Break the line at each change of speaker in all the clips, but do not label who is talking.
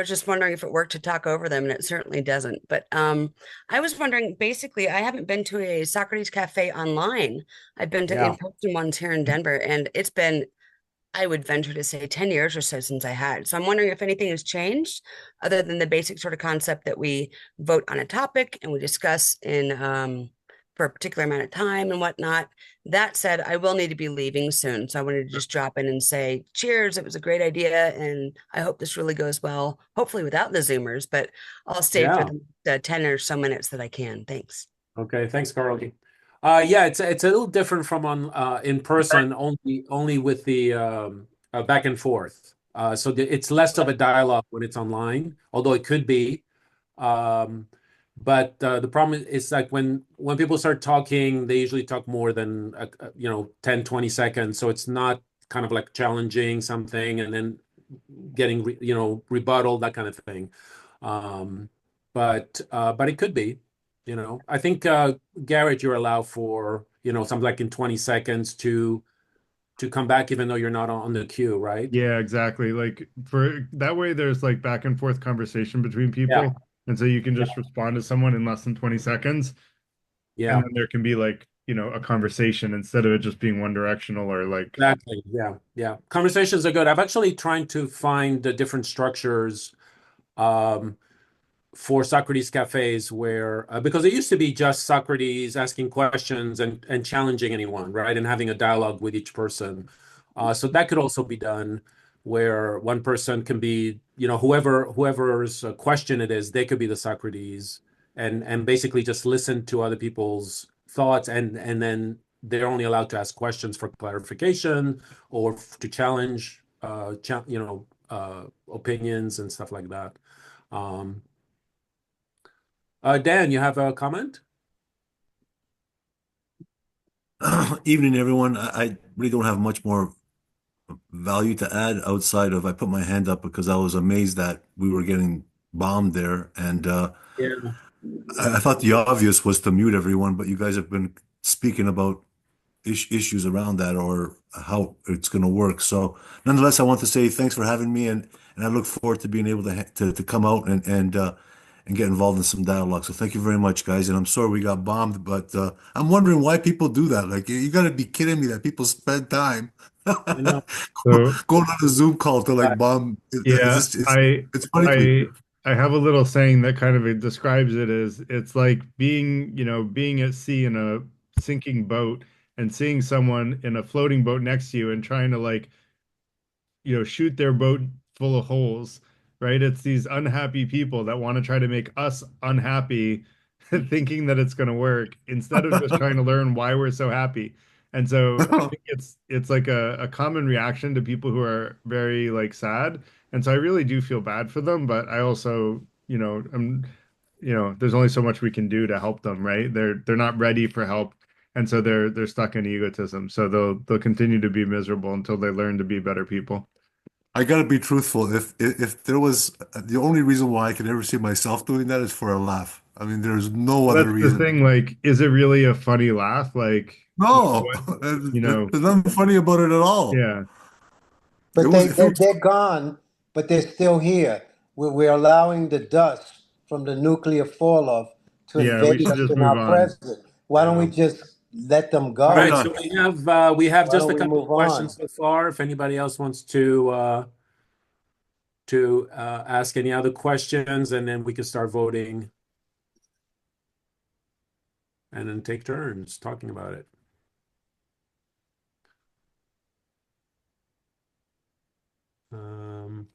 was just wondering if it worked to talk over them, and it certainly doesn't. But I was wondering, basically, I haven't been to a Socrates Cafe online. I've been to
Yeah.
in-person ones here in Denver, and it's been, I would venture to say, 10 years or so since I had. So I'm wondering if anything has changed other than the basic sort of concept that we vote on a topic and we discuss in for a particular amount of time and whatnot. That said, I will need to be leaving soon. So I wanted to just drop in and say, cheers. It was a great idea. And I hope this really goes well, hopefully without the Zoomers, but I'll stay for
Yeah.
the 10 or so minutes that I can. Thanks.
Okay. Thanks, Carly. Yeah, it's a little different from on in person, only with the back and forth. It's less of a dialogue when it's online, although it could be. Um, but the problem is like when people start talking, they usually talk more than 10, 20 seconds. So it's not kind of like challenging something and then getting rebuttal, that kind of thing. Um, but it could be, I think Garrett, you're allowed for, something like in 20 seconds to come back even though you're not on the queue, right?
Yeah, exactly. Like for that way, there's like back and forth conversation between
Yeah.
people. And so you can
Yeah.
just respond to someone in less than 20 seconds. And
Yeah.
then there can be like, a conversation instead of it just being one directional or like,
Exactly. Yeah. Yeah. Conversations are good. I've actually trying to find the different structures um, for Socrates cafes where, because it used to be just Socrates asking questions and challenging anyone, right? And having a dialogue with each person. So that could also be done where one person can be, whoever's question it is, they could be the Socrates and basically just listen to other people's thoughts and then they're only allowed to ask questions for clarification or to challenge, opinions and stuff like that. Um, Dan, you have a comment?
Evening, everyone. I really don't have much more value to add outside of I put my hand up because I was amazed that we were getting bombed there. And
Yeah.
I thought the obvious was to mute everyone, but you guys have been speaking about issues around that or how it's going to work. So, nonetheless, I want to say thanks for having me, and I look forward to being able to come out and get involved in some dialogue. So, thank you very much, guys. And I'm sorry we got bombed, but I'm wondering why people do that. Like, you got to be kidding me that people spend time
I know.
so
going on a Zoom call to
Uh,
like bomb.
yeah,
It's funny to me.
I have a little saying that kind of describes it as it's like being, being at sea in a sinking boat and seeing someone in a floating boat next to you and trying to like shoot their boat full of holes, right? It's these unhappy people that want to try to make us unhappy, thinking that it's going to work instead of just trying to learn why we're so happy. And so I think it's like a common reaction to people who are very like sad. And so I really do feel bad for them, but I also, there's only so much we can do to help them, right? They're not ready for help. And so they're stuck in egotism. So they'll continue to be miserable until they learn to be better people.
I gotta be truthful. If there was the only reason why I can ever see myself doing that is for a laugh. I mean, there's no
Well,
other
that's the
reason.
thing. Like, is it really a funny laugh? Like,
No,
what, you
there's
know,
nothing funny about it at all.
yeah,
It
But
was
they,
if it
they
was
they're gone, but they're still here. We're allowing the dust from the nuclear falloff to
yeah. We
invade
should
us
just
in
move
our
on.
present. Why don't we
yeah.
just let them
All
why
right,
go?
so
not?
we have
Why
just
don't
a
we
couple of
move on?
questions so far. If anybody else wants to ask any other questions, and then we can start voting and then take turns talking about it. Um,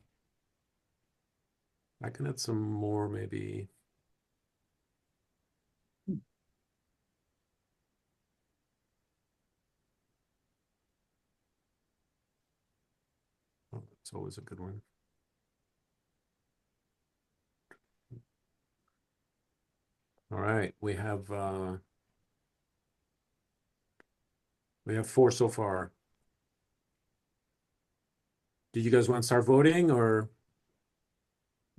I can add some more maybe. Oh, that's always a good one. All right, we have four so far. Did you guys want to start voting or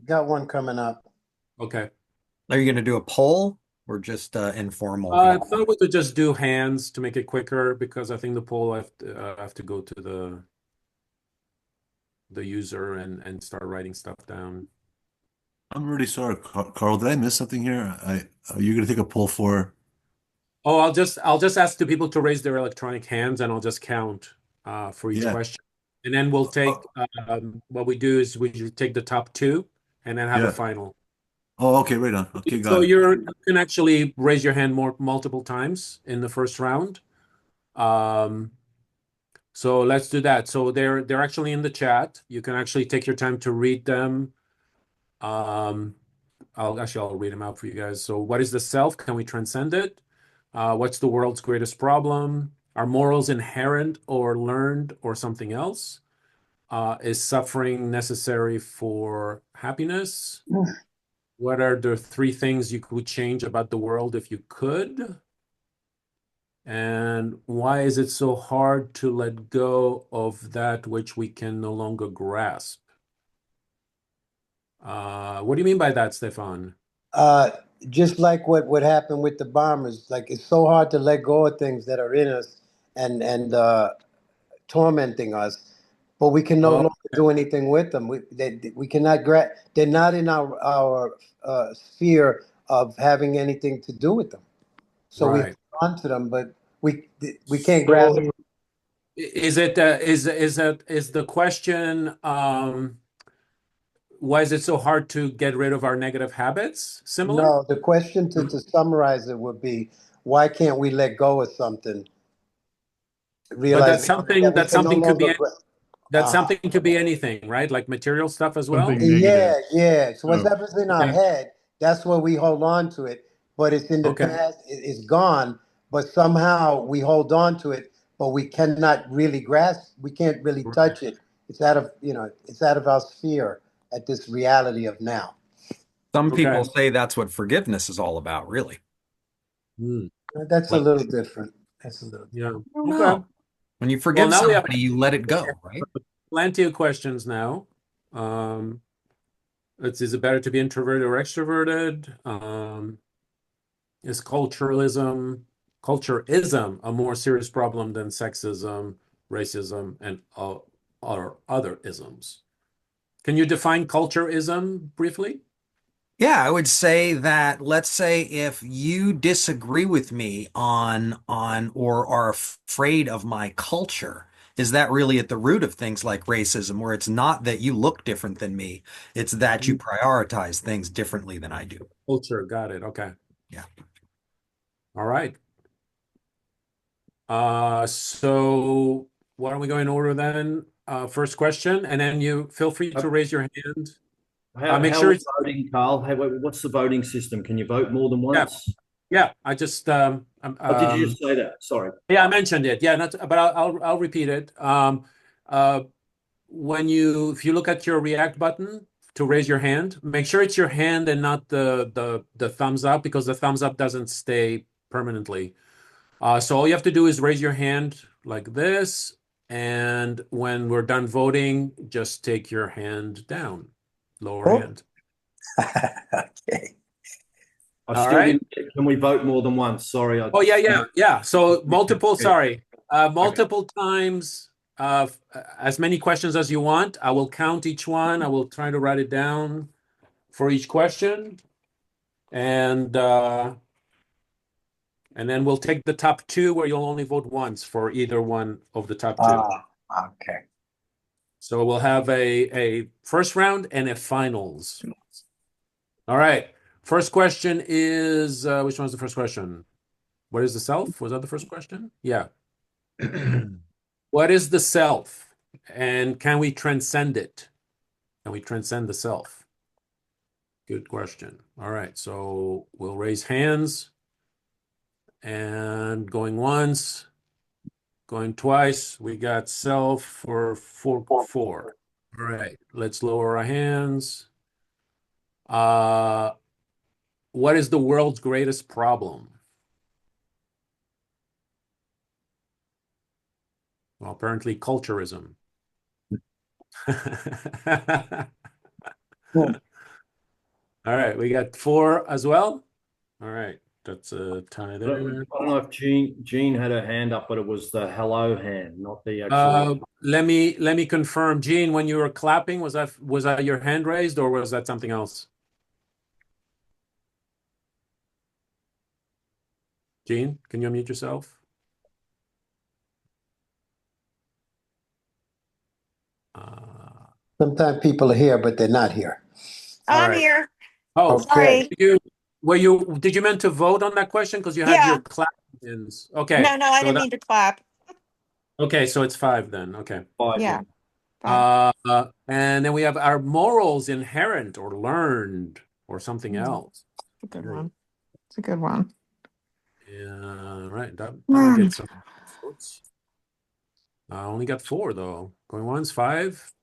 Got one coming up.
okay?
Are you going to do a poll or just informal?
I thought we could just do hands to make it quicker because I think the poll I have to go to the user and start writing stuff down.
I'm really sorry, Carl. Did I miss something here? You're gonna take a poll for?
Oh, I'll just ask the people to raise their electronic hands, and I'll just count for each
Yeah.
question, and then we'll take what we do is we take the top two, and then have a
Yeah.
final.
Oh, okay, right on. Okay,
So
got it.
you can actually raise your hand multiple times in the first round. Um, so let's do that. So they're actually in the chat. You can actually take your time to read them. Um, I'll read them out for you guys. So what is the self? Can we transcend it? What's the world's greatest problem? Are morals inherent or learned or something else? Is suffering necessary for happiness? What are the three things you could change about the world if you could? And why is it so hard to let go of that which we can no longer grasp? What do you mean by that, Stefan?
Uh, just like what happened with the bombers, like it's so hard to let go of things that are in us and tormenting us, but we can no
Oh,
longer do anything with them. We cannot they're not in our sphere of having anything to do with them. So we hold
right.
on to them, but we can't grasp
So is it is the question why is it so hard to get rid of our negative habits? Similar?
No, the question to summarize it would be, why can't we let go of something,
But
realizing that we
that
can no
something could
longer
be
uh
anything, right? Like material stuff as well?
Something
Yeah,
negative.
yeah. So
Oh,
whatever's in our
Okay.
head, that's where we hold on to it. But it's in the
Okay.
past, it's gone, but somehow we hold on to it, but we cannot really grasp, we can't really
Right.
touch it. It's out of, it's out of our sphere at this reality of now.
Some
Okay.
people say that's what forgiveness is all about, really.
Hmm.
That's a
Like,
little different. That's a little
Yeah.
I don't
Okay.
know. When you
Well,
forgive
now we have
somebody, you let it go, right?
plenty of questions now. Um, is it better to be introverted or extroverted? Is culturism a more serious problem than sexism, racism, and other isms? Can you define culturism briefly?
Yeah, I would say that let's say if you disagree with me on or are afraid of my culture, is that really at the root of things like racism, where it's not that you look different than me, it's that you prioritize things differently than I do.
Culture, got it. Okay.
Yeah.
All right. So why don't we go in order then? First question, and then you feel free
Uh,
to raise your hand. Make
How
sure
are
it's
we voting, Carl? What's the voting system? Can you vote more than
yeah,
once?
yeah. I just
Oh, did you just say that? Sorry.
yeah, I mentioned it. Yeah, not, but I'll repeat it. Uh, if you look at your react button to raise your hand, make sure it's your hand and not the thumbs up, because the thumbs up doesn't stay permanently. So all you have to do is raise your hand like this, and when we're done voting, just take your hand down, lower
Oh.
hand.
Okay.
I
All
still
right.
didn't. Can we vote more than once? Sorry.
Oh yeah. So
Okay.
multiple times, as many questions as you want. I will count each one. I will try to write it down for each question, and then we'll take the top two where you'll only vote once for either one of the top two.
Okay.
So we'll have a first round and a finals. All right. First question is which one's the first question? What is the self? Was that the first question? Yeah. What is the self? And can we transcend it? Can we transcend the self? Good question. All right. So we'll raise hands, and going once, going twice. We got self for four. All right. Let's lower our hands. What is the world's greatest problem? Well, apparently culturism. All right, we got four as well. All right, that's a tie there.
I don't know if Jean had her hand up, but it was the hello hand, not the actual.
Let me confirm, Gene. When you were clapping, was that your hand raised, or was that something else? Gene, can you unmute yourself?
Sometimes people are here, but they're not here.
All
I'm
right.
here.
Oh,
Sorry.
did you meant to vote on that question? Because you had
Yeah.
your clap ins. Okay.
No, I
So
didn't mean to clap.
so it's 5 then. Okay.
Five,
Yeah. Fine.
And then we have our morals inherent or learned or something else.
It's a good one. It's a good one.
Yeah, right. That'll get some votes. I only got 4 though. Going once, 5.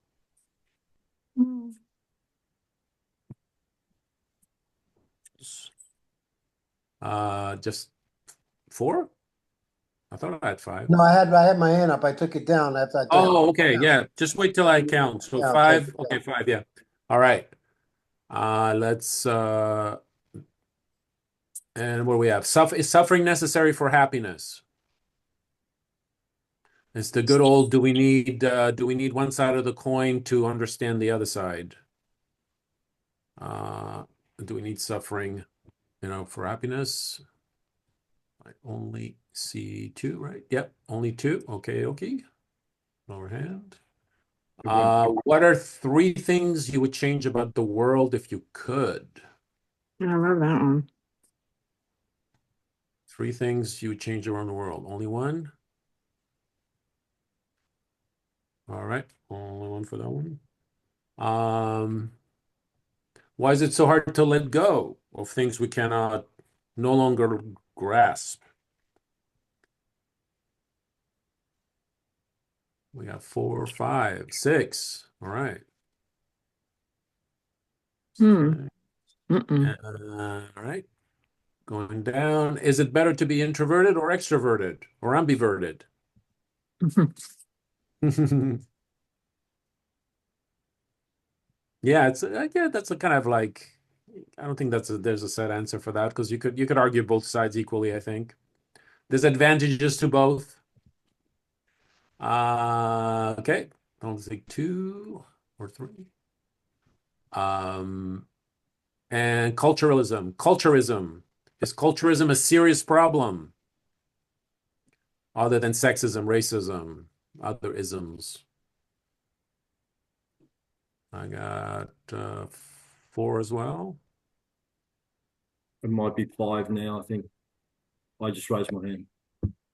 Mm.
Just 4? I thought I had 5.
No, I had my hand up. I took it down after I thought.
Oh, okay. Yeah. Just wait till I count. So
Yeah,
5.
okay.
Okay, 5. Yeah. All right. Let's and what do we have? Is suffering necessary for happiness? It's the good old do we need one side of the coin to understand the other side? Do we need suffering, for happiness? I only see 2, right? Yep, only 2. Okay. Lower hand. What are 3 things you would change about the world if you could?
I love that one.
3 things you would change around the world. Only one? All right, only one for that one. Why is it so hard to let go of things we cannot no longer grasp? We have 4, 5, 6. All right.
Mm-mm.
All right. Going down. Is it better to be introverted or extroverted or ambiverted? Yeah, that's a kind of like, I don't think there's a set answer for that because you could argue both sides equally, I think. There's advantages to both. Okay. I'll take 2 or 3. And culturism. Is culturism a serious problem other than sexism, racism, other isms? I got 4 as well.
It might be 5 now, I think. I just raised my hand.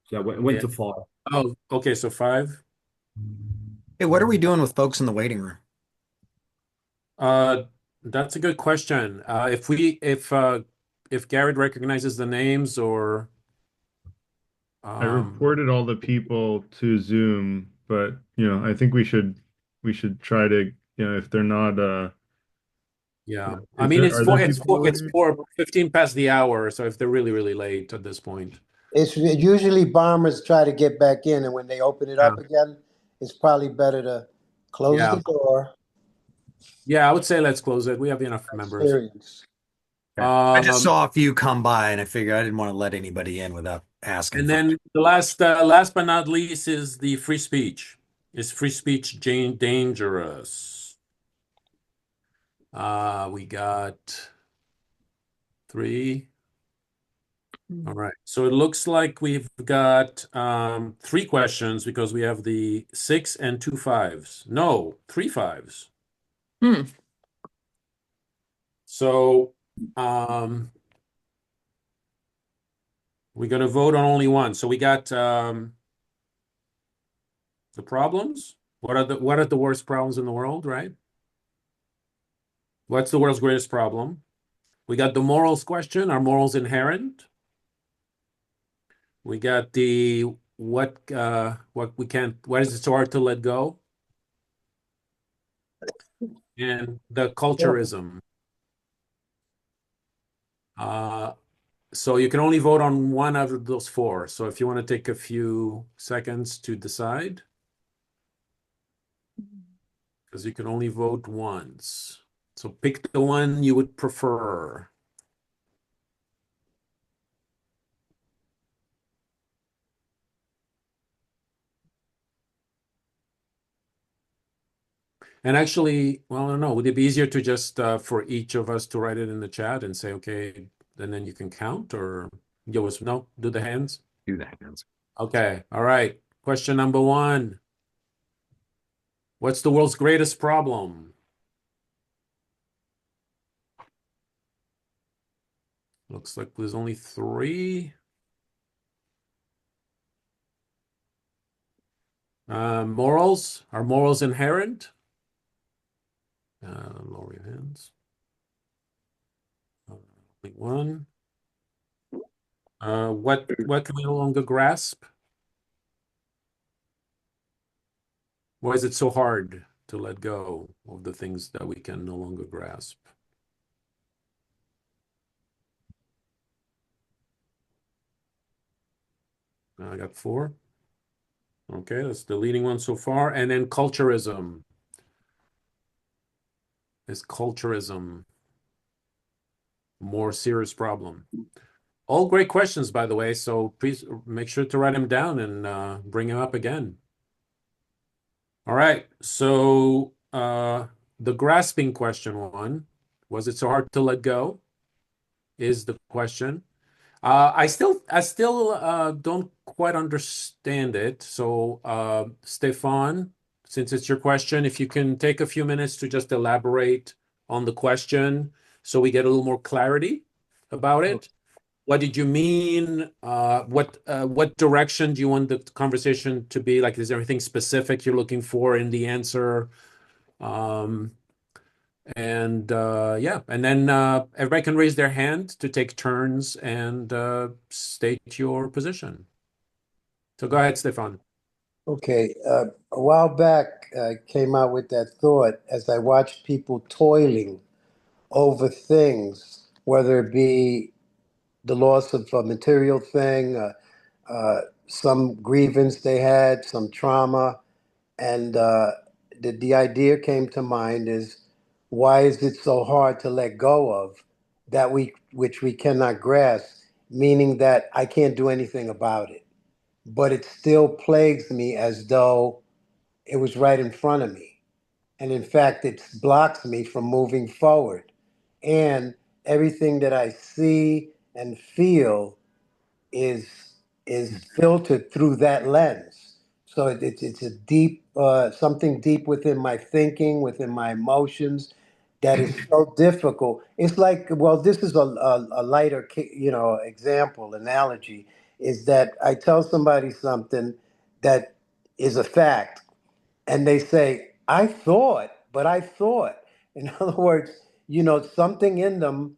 So it went to 5.
Oh, okay, so 5.
Hey, what are we doing with folks in the waiting room?
That's a good question. If Garrett recognizes the names or
I reported all the people to Zoom, but I think we should try to, if they're not
yeah. I
is
mean
there are there people
it's
already?
4:15 past the hour, so if they're really, really late at this point.
It's usually bombers try to get back in, and when they open it up
Yeah.
again, it's probably better to close
Yeah.
the door.
Yeah, I would say let's close it. We have enough members.
Experience.
I just
Um,
saw a few come by and I figured I didn't want to let anybody in without asking
and
for
then the last but not least is the free speech. Is free speech dangerous? We got 3. All right. So it looks like we've got 3 questions because we have the 6 and 2 5s. No, 3 5s.
Hmm.
So we're going to vote on only one. So we got the problems. What are the worst problems in the world, right? What's the world's greatest problem? We got the morals question. Are morals inherent? We got the what we can't, what is it so hard to let go? And the culturism. So you can only vote on one out of those 4. So if you want to take a few seconds to decide, because you can only vote once. So pick the one you would prefer. And actually, well, I don't know. Would it be easier to just for each of us to write it in the chat and say, okay, and then you can count, or No, do the hands.
Do the hands.
Okay, all right. Question number one. What's the world's greatest problem? Looks like there's only three. Morals. Are morals inherent? Lower your hands. Only one. What can we no longer grasp? Why is it so hard to let go of the things that we can no longer grasp? I got four. Okay, that's the leading one so far. And then culturism. Is culturism a more serious problem? All great questions, by the way, so please make sure to write them down and bring them up again. All right, so the grasping question one, was it so hard to let go? Is the question. I still don't quite understand it. So Stefan, since it's your question, if you can take a few minutes to just elaborate on the question so we get a little more clarity about it. What did you mean? What direction do you want the conversation to be? Like, is there anything specific you're looking for in the answer? Yeah, and then everybody can raise their hand to take turns and state your position. So go ahead, Stefan.
Okay, a while back, I came out with that thought as I watched people toiling over things, whether it be the loss of a material thing, some grievance they had, some trauma, and the idea came to mind is why is it so hard to let go of that which we cannot grasp, meaning that I can't do anything about it, but it still plagues me as though it was right in front of me. And in fact, it blocks me from moving forward. And everything that I see and feel is filtered through that lens. So it's a deep something deep within my thinking, within my emotions, that is so difficult. It's like, well, this is a lighter, example, analogy, is that I tell somebody something that is a fact, and they say, I thought, but I thought. In other words, something in them,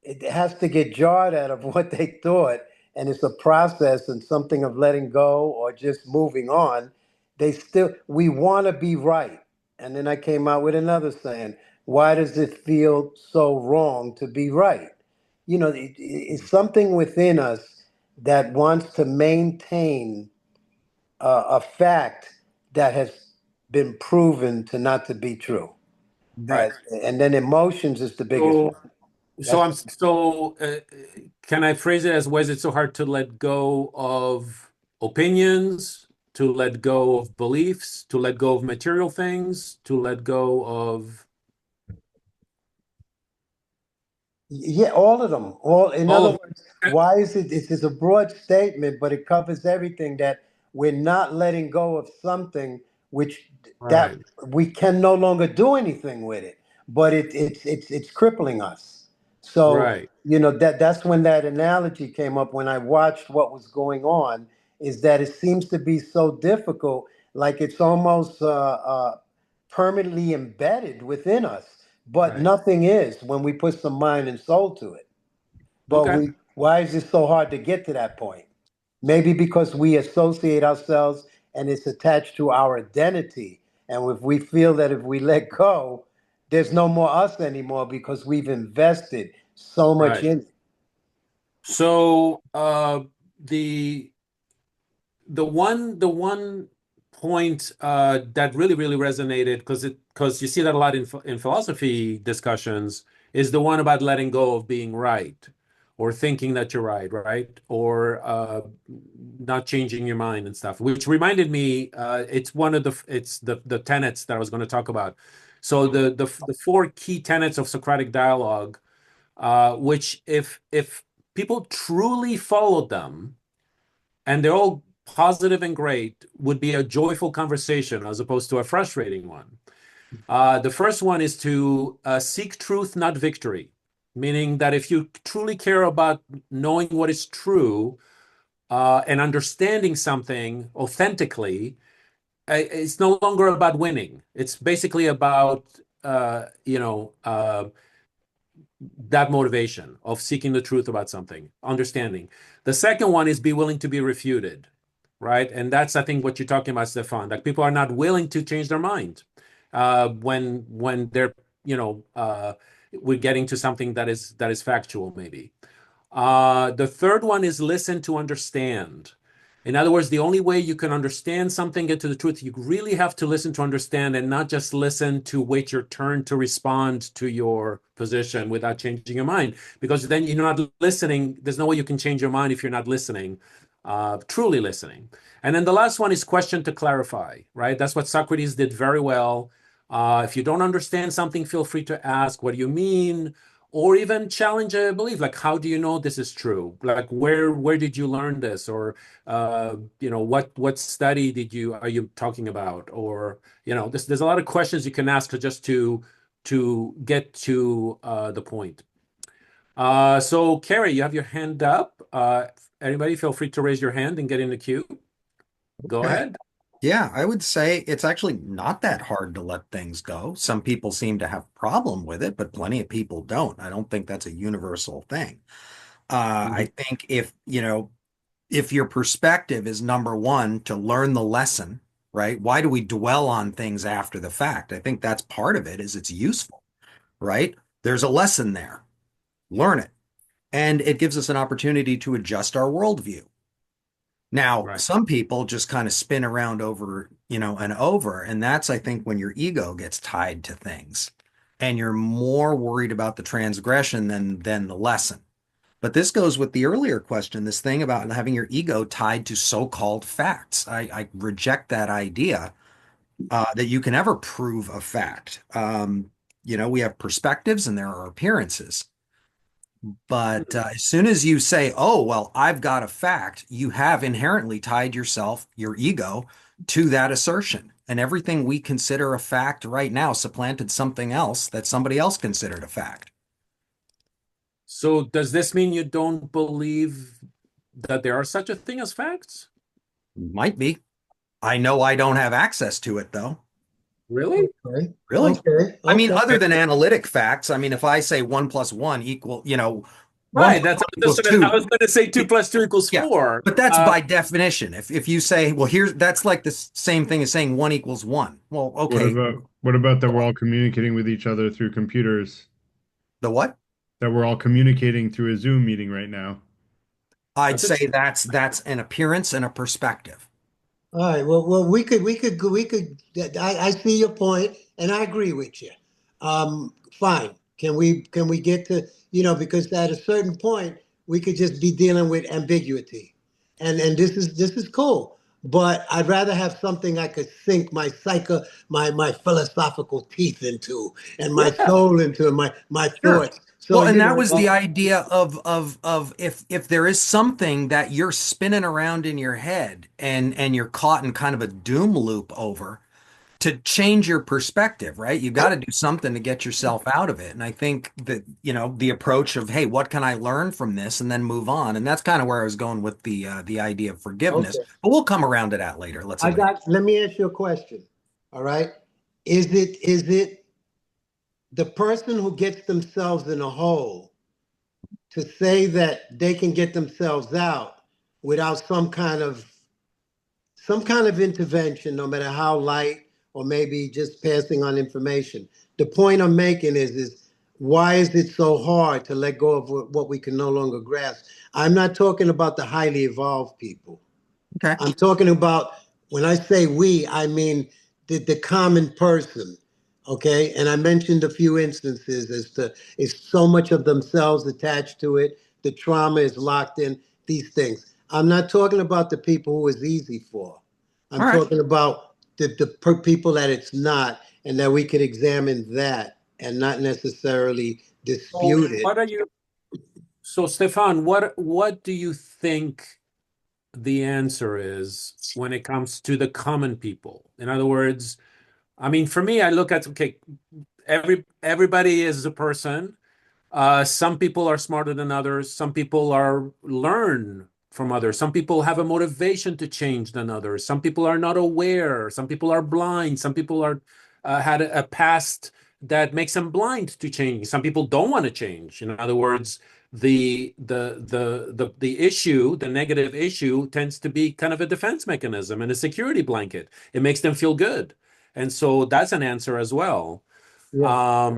it has to get jarred out of what they thought, and it's a process and something of letting go or just moving on. We want to be right. And then I came out with another saying, why does it feel so wrong to be right? It's something within us that wants to maintain a fact that has been proven to not to be true.
Right.
And then emotions is the biggest
So,
one.
can I phrase it as, why is it so hard to let go of opinions, to let go of beliefs, to let go of material things, to let go of
Yeah, all of them. In
all
other
of
words, why is it? It's a broad statement, but it covers everything. That we're not letting go of something which that
right,
we can no longer do anything with it, but it's crippling us. So
right,
that's when that analogy came up when I watched what was going on. Is that it seems to be so difficult, like it's almost permanently embedded within us, but
right.
nothing is when we put some mind and soul to it. But
Okay,
why is it so hard to get to that point? Maybe because we associate ourselves and it's attached to our identity. And if we feel that if we let go, there's no more us anymore because we've invested so much
right.
in it.
So the the one point that really resonated, because you see that a lot in philosophy discussions, is the one about letting go of being right, or thinking that you're right, or not changing your mind and stuff. Which reminded me, it's the tenets that I was going to talk about. So the four key tenets of Socratic dialogue, which if people truly followed them and they're all positive and great, would be a joyful conversation as opposed to a frustrating one. The first one is to seek truth, not victory, meaning that if you truly care about knowing what is true and understanding something authentically, it's no longer about winning. It's basically about, that motivation of seeking the truth about something, understanding. The second one is be willing to be refuted, right? And that's, I think, what you're talking about, Stefan. Like people are not willing to change their mind when they're, we're getting to something that is factual, maybe. The third one is listen to understand. In other words, the only way you can understand something, get to the truth, you really have to listen to understand and not just listen to wait your turn to respond to your position without changing your mind. Because then you're not listening. There's no way you can change your mind if you're not listening, truly listening. And then the last one is question to clarify, right? That's what Socrates did very well. If you don't understand something, feel free to ask, what do you mean? Or even challenge a belief, like, how do you know this is true? Like, where did you learn this? Or, what study are you talking about? Or, there's a lot of questions you can ask just to get to the point. So Carrie, you have your hand up. Anybody feel free to raise your hand and get in the queue. Go ahead.
Yeah, I would say it's actually not that hard to let things go. Some people seem to have problem with it, but plenty of people don't. I don't think that's a universal thing. I think if your perspective is number one, to learn the lesson, right? Why do we dwell on things after the fact? I think that's part of it, is it's useful, right? There's a lesson there. Learn it. And it gives us an opportunity to adjust our worldview. Now,
Right.
some people just kind of spin around over, and over. And that's, I think, when your ego gets tied to things and you're more worried about the transgression than the lesson. But this goes with the earlier question, this thing about having your ego tied to so-called facts. I reject that idea that you can ever prove a fact. We have perspectives and there are appearances. But as soon as you say, oh, well, I've got a fact, you have inherently tied yourself, your ego, to that assertion. And everything we consider a fact right now supplanted something else that somebody else considered a fact.
So does this mean you don't believe that there are such a thing as facts?
Might be. I know I don't have access to it, though.
Really?
Okay.
Really?
Okay.
I mean,
Okay.
other than analytic facts, I mean, if I say 1 + 1 equal, 1
Right.
+ 1 equals 2.
I was going to say 2 + 2 =
Yeah,
4.
but that's by definition. If you say, well, that's like the same thing as saying 1 = 1. Well, okay.
What about that we're all communicating with each other through computers?
The what?
That we're all communicating through a Zoom meeting right now.
I'd say that's an appearance and a perspective.
All right. Well, we could. I see your point, and I agree with you. Fine. Can we get to, because at a certain point we could just be dealing with ambiguity, and this is cool. But I'd rather have something I could sink my my philosophical teeth into, and my soul into, and my
Sure.
thoughts. So,
Well, and that was the idea of if there is something that you're spinning around in your head and you're caught in kind of a doom loop over, to change your perspective, right? You got to do something to get yourself out of it. And I think that, the approach of, hey, what can I learn from this, and then move on. And that's kind of where I was going with the idea of forgiveness.
Okay.
But we'll come around to that later.
Let me ask you a question. All right. Is it the person who gets themselves in a hole to say that they can get themselves out without some kind of intervention, no matter how light, or maybe just passing on information? The point I'm making is why is it so hard to let go of what we can no longer grasp? I'm not talking about the highly evolved people.
Okay.
I'm talking about, when I say we, I mean the common person. Okay. And I mentioned a few instances as to, is so much of themselves attached to it. The trauma is locked in, these things. I'm not talking about the people who it's easy for. I'm
All right.
talking about the people that it's not, and that we could examine that and not necessarily dispute it.
What are you? So Stefan, what do you think the answer is when it comes to the common people? In other words, I mean, for me, I look at, okay, everybody is a person. Some people are smarter than others. Some people are learn from others. Some people have a motivation to change than others. Some people are not aware. Some people are blind. Some people are had a past that makes them blind to change. Some people don't want to change. In other words, the issue, the negative issue, tends to be kind of a defense mechanism and a security blanket. It makes them feel good, and so that's an answer as well.
Yeah.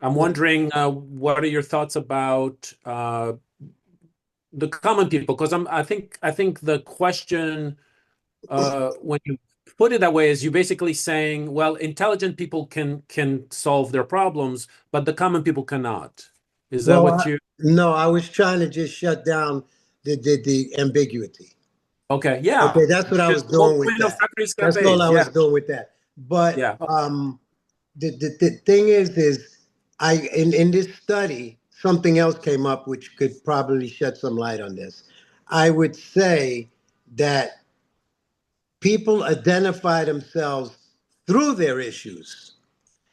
I'm wondering, what are your thoughts about the common people? Because I think the question, when you put it that way, is you basically saying, well, intelligent people can solve their problems, but the common people cannot. Is that
Well,
what you?
no, I was trying to just shut down the ambiguity.
Okay, yeah,
Okay, that's what
which
I
is
was
the whole
doing with
point of
that.
Socrates
That's all
cafes.
I
Yeah,
was doing with that. But
yeah.
the thing is I in this study, something else came up which could probably shed some light on this. I would say that people identify themselves through their issues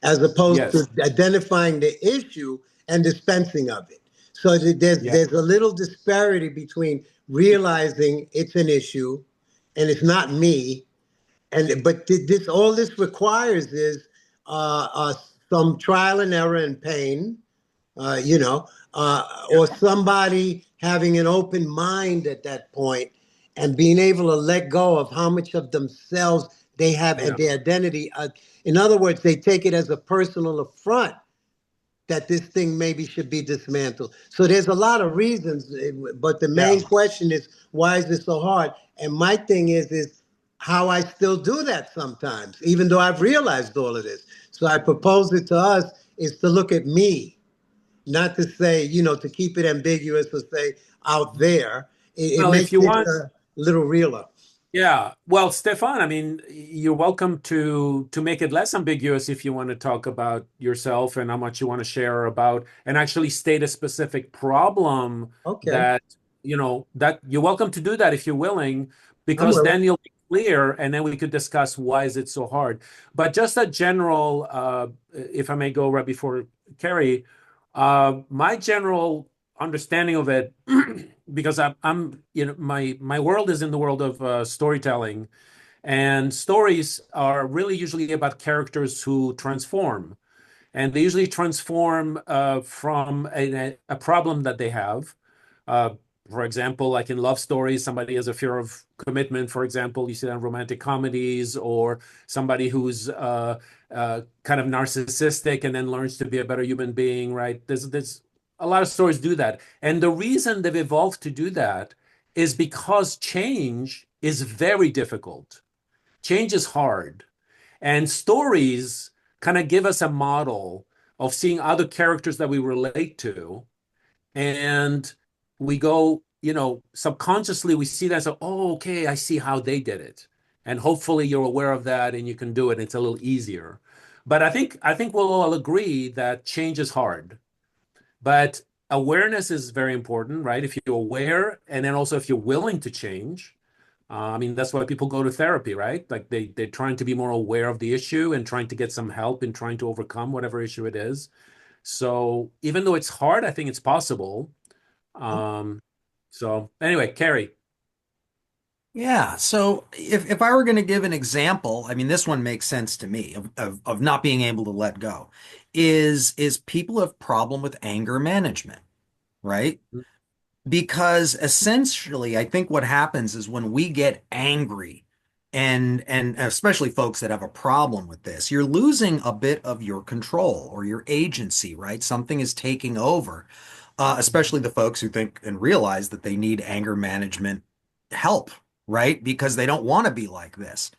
as opposed to
Yes.
identifying the issue and dispensing of it. So
Yeah.
there's a little disparity between realizing it's an issue and it's not me, and but this all this requires is some trial and error and pain, you know, or somebody having an open mind at that point and being able to let go of how much of themselves they have and
Yeah.
their identity. In other words, they take it as a personal affront that this thing maybe should be dismantled. So there's a lot of reasons, but the main
Yeah.
question is, why is this so hard? And my thing is how I still do that sometimes, even though I've realized all of this. So I propose it to us is to look at me, not to say, to keep it ambiguous or say out there. It
Well, if
makes
you
it
want.
a little realer.
Yeah. Well, Stefan, I mean, you're welcome to make it less ambiguous if you want to talk about yourself and how much you want to share about and actually state a specific problem
Okay,
that, that you're welcome to do that if you're willing,
I'm
because
willing.
then you'll be clear and then we could discuss why is it so hard. But just a general, if I may go right before Carrie, my general understanding of it, because I'm my world is in the world of storytelling, and stories are really usually about characters who transform, and they usually transform from a problem that they have. Uh, for example, like in love stories, somebody has a fear of commitment, for example, you see that in romantic comedies, or somebody who's kind of narcissistic and then learns to be a better human being, right? There's a lot of stories do that. And the reason they've evolved to do that is because change is very difficult. Change is hard. And stories kind of give us a model of seeing other characters that we relate to, and we go, subconsciously we see that as, oh, okay, I see how they did it. And hopefully you're aware of that and you can do it. And it's a little easier. But I think we'll all agree that change is hard. But awareness is very important, right? If you're aware, and then also if you're willing to change. I mean, that's why people go to therapy, right? Like they're trying to be more aware of the issue and trying to get some help in trying to overcome whatever issue it is. So even though it's hard, I think it's possible. Um, so anyway, Carrie.
Yeah. So if I were going to give an example, I mean, this one makes sense to me of not being able to let go, is people have problem with anger management, right? Because essentially, I think what happens is when we get angry, and especially folks that have a problem with this, you're losing a bit of your control or your agency, right? Something is taking over, especially the folks who think and realize that they need anger management help, right? Because they don't want to be like this.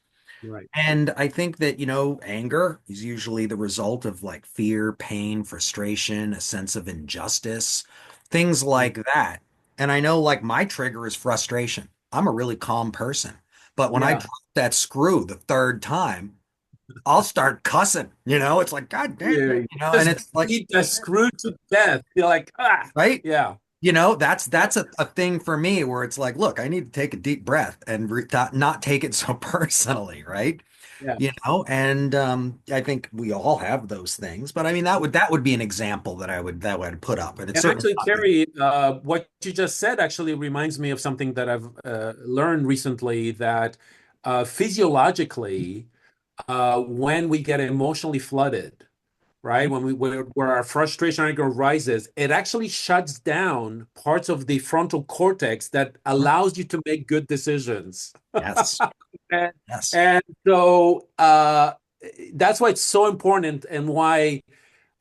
Right.
And I think that, anger is usually the result of like fear, pain, frustration, a sense of injustice, things like that. And I know like my trigger is frustration. I'm a really calm person. But when I
Yeah.
drop that screw the third time, I'll start cussing, it's like, God damn,
Yeah.
and
Just
it's like,
beat the screw to death. You're like, ah,
right?
yeah.
You know, that's a thing for me where it's like, look, I need to take a deep breath and not take it so personally, right?
Yeah.
You know, and I think we all have those things, but I mean that would be an example that I would put up, and it's
And
certainly
actually,
not.
Terry, what you just said actually reminds me of something that I've learned recently that physiologically, when we get emotionally flooded, right? Where our frustration anger rises, it actually shuts down parts of the frontal cortex that allows you to make good decisions.
Yes,
And,
yes.
and so that's why it's so important and why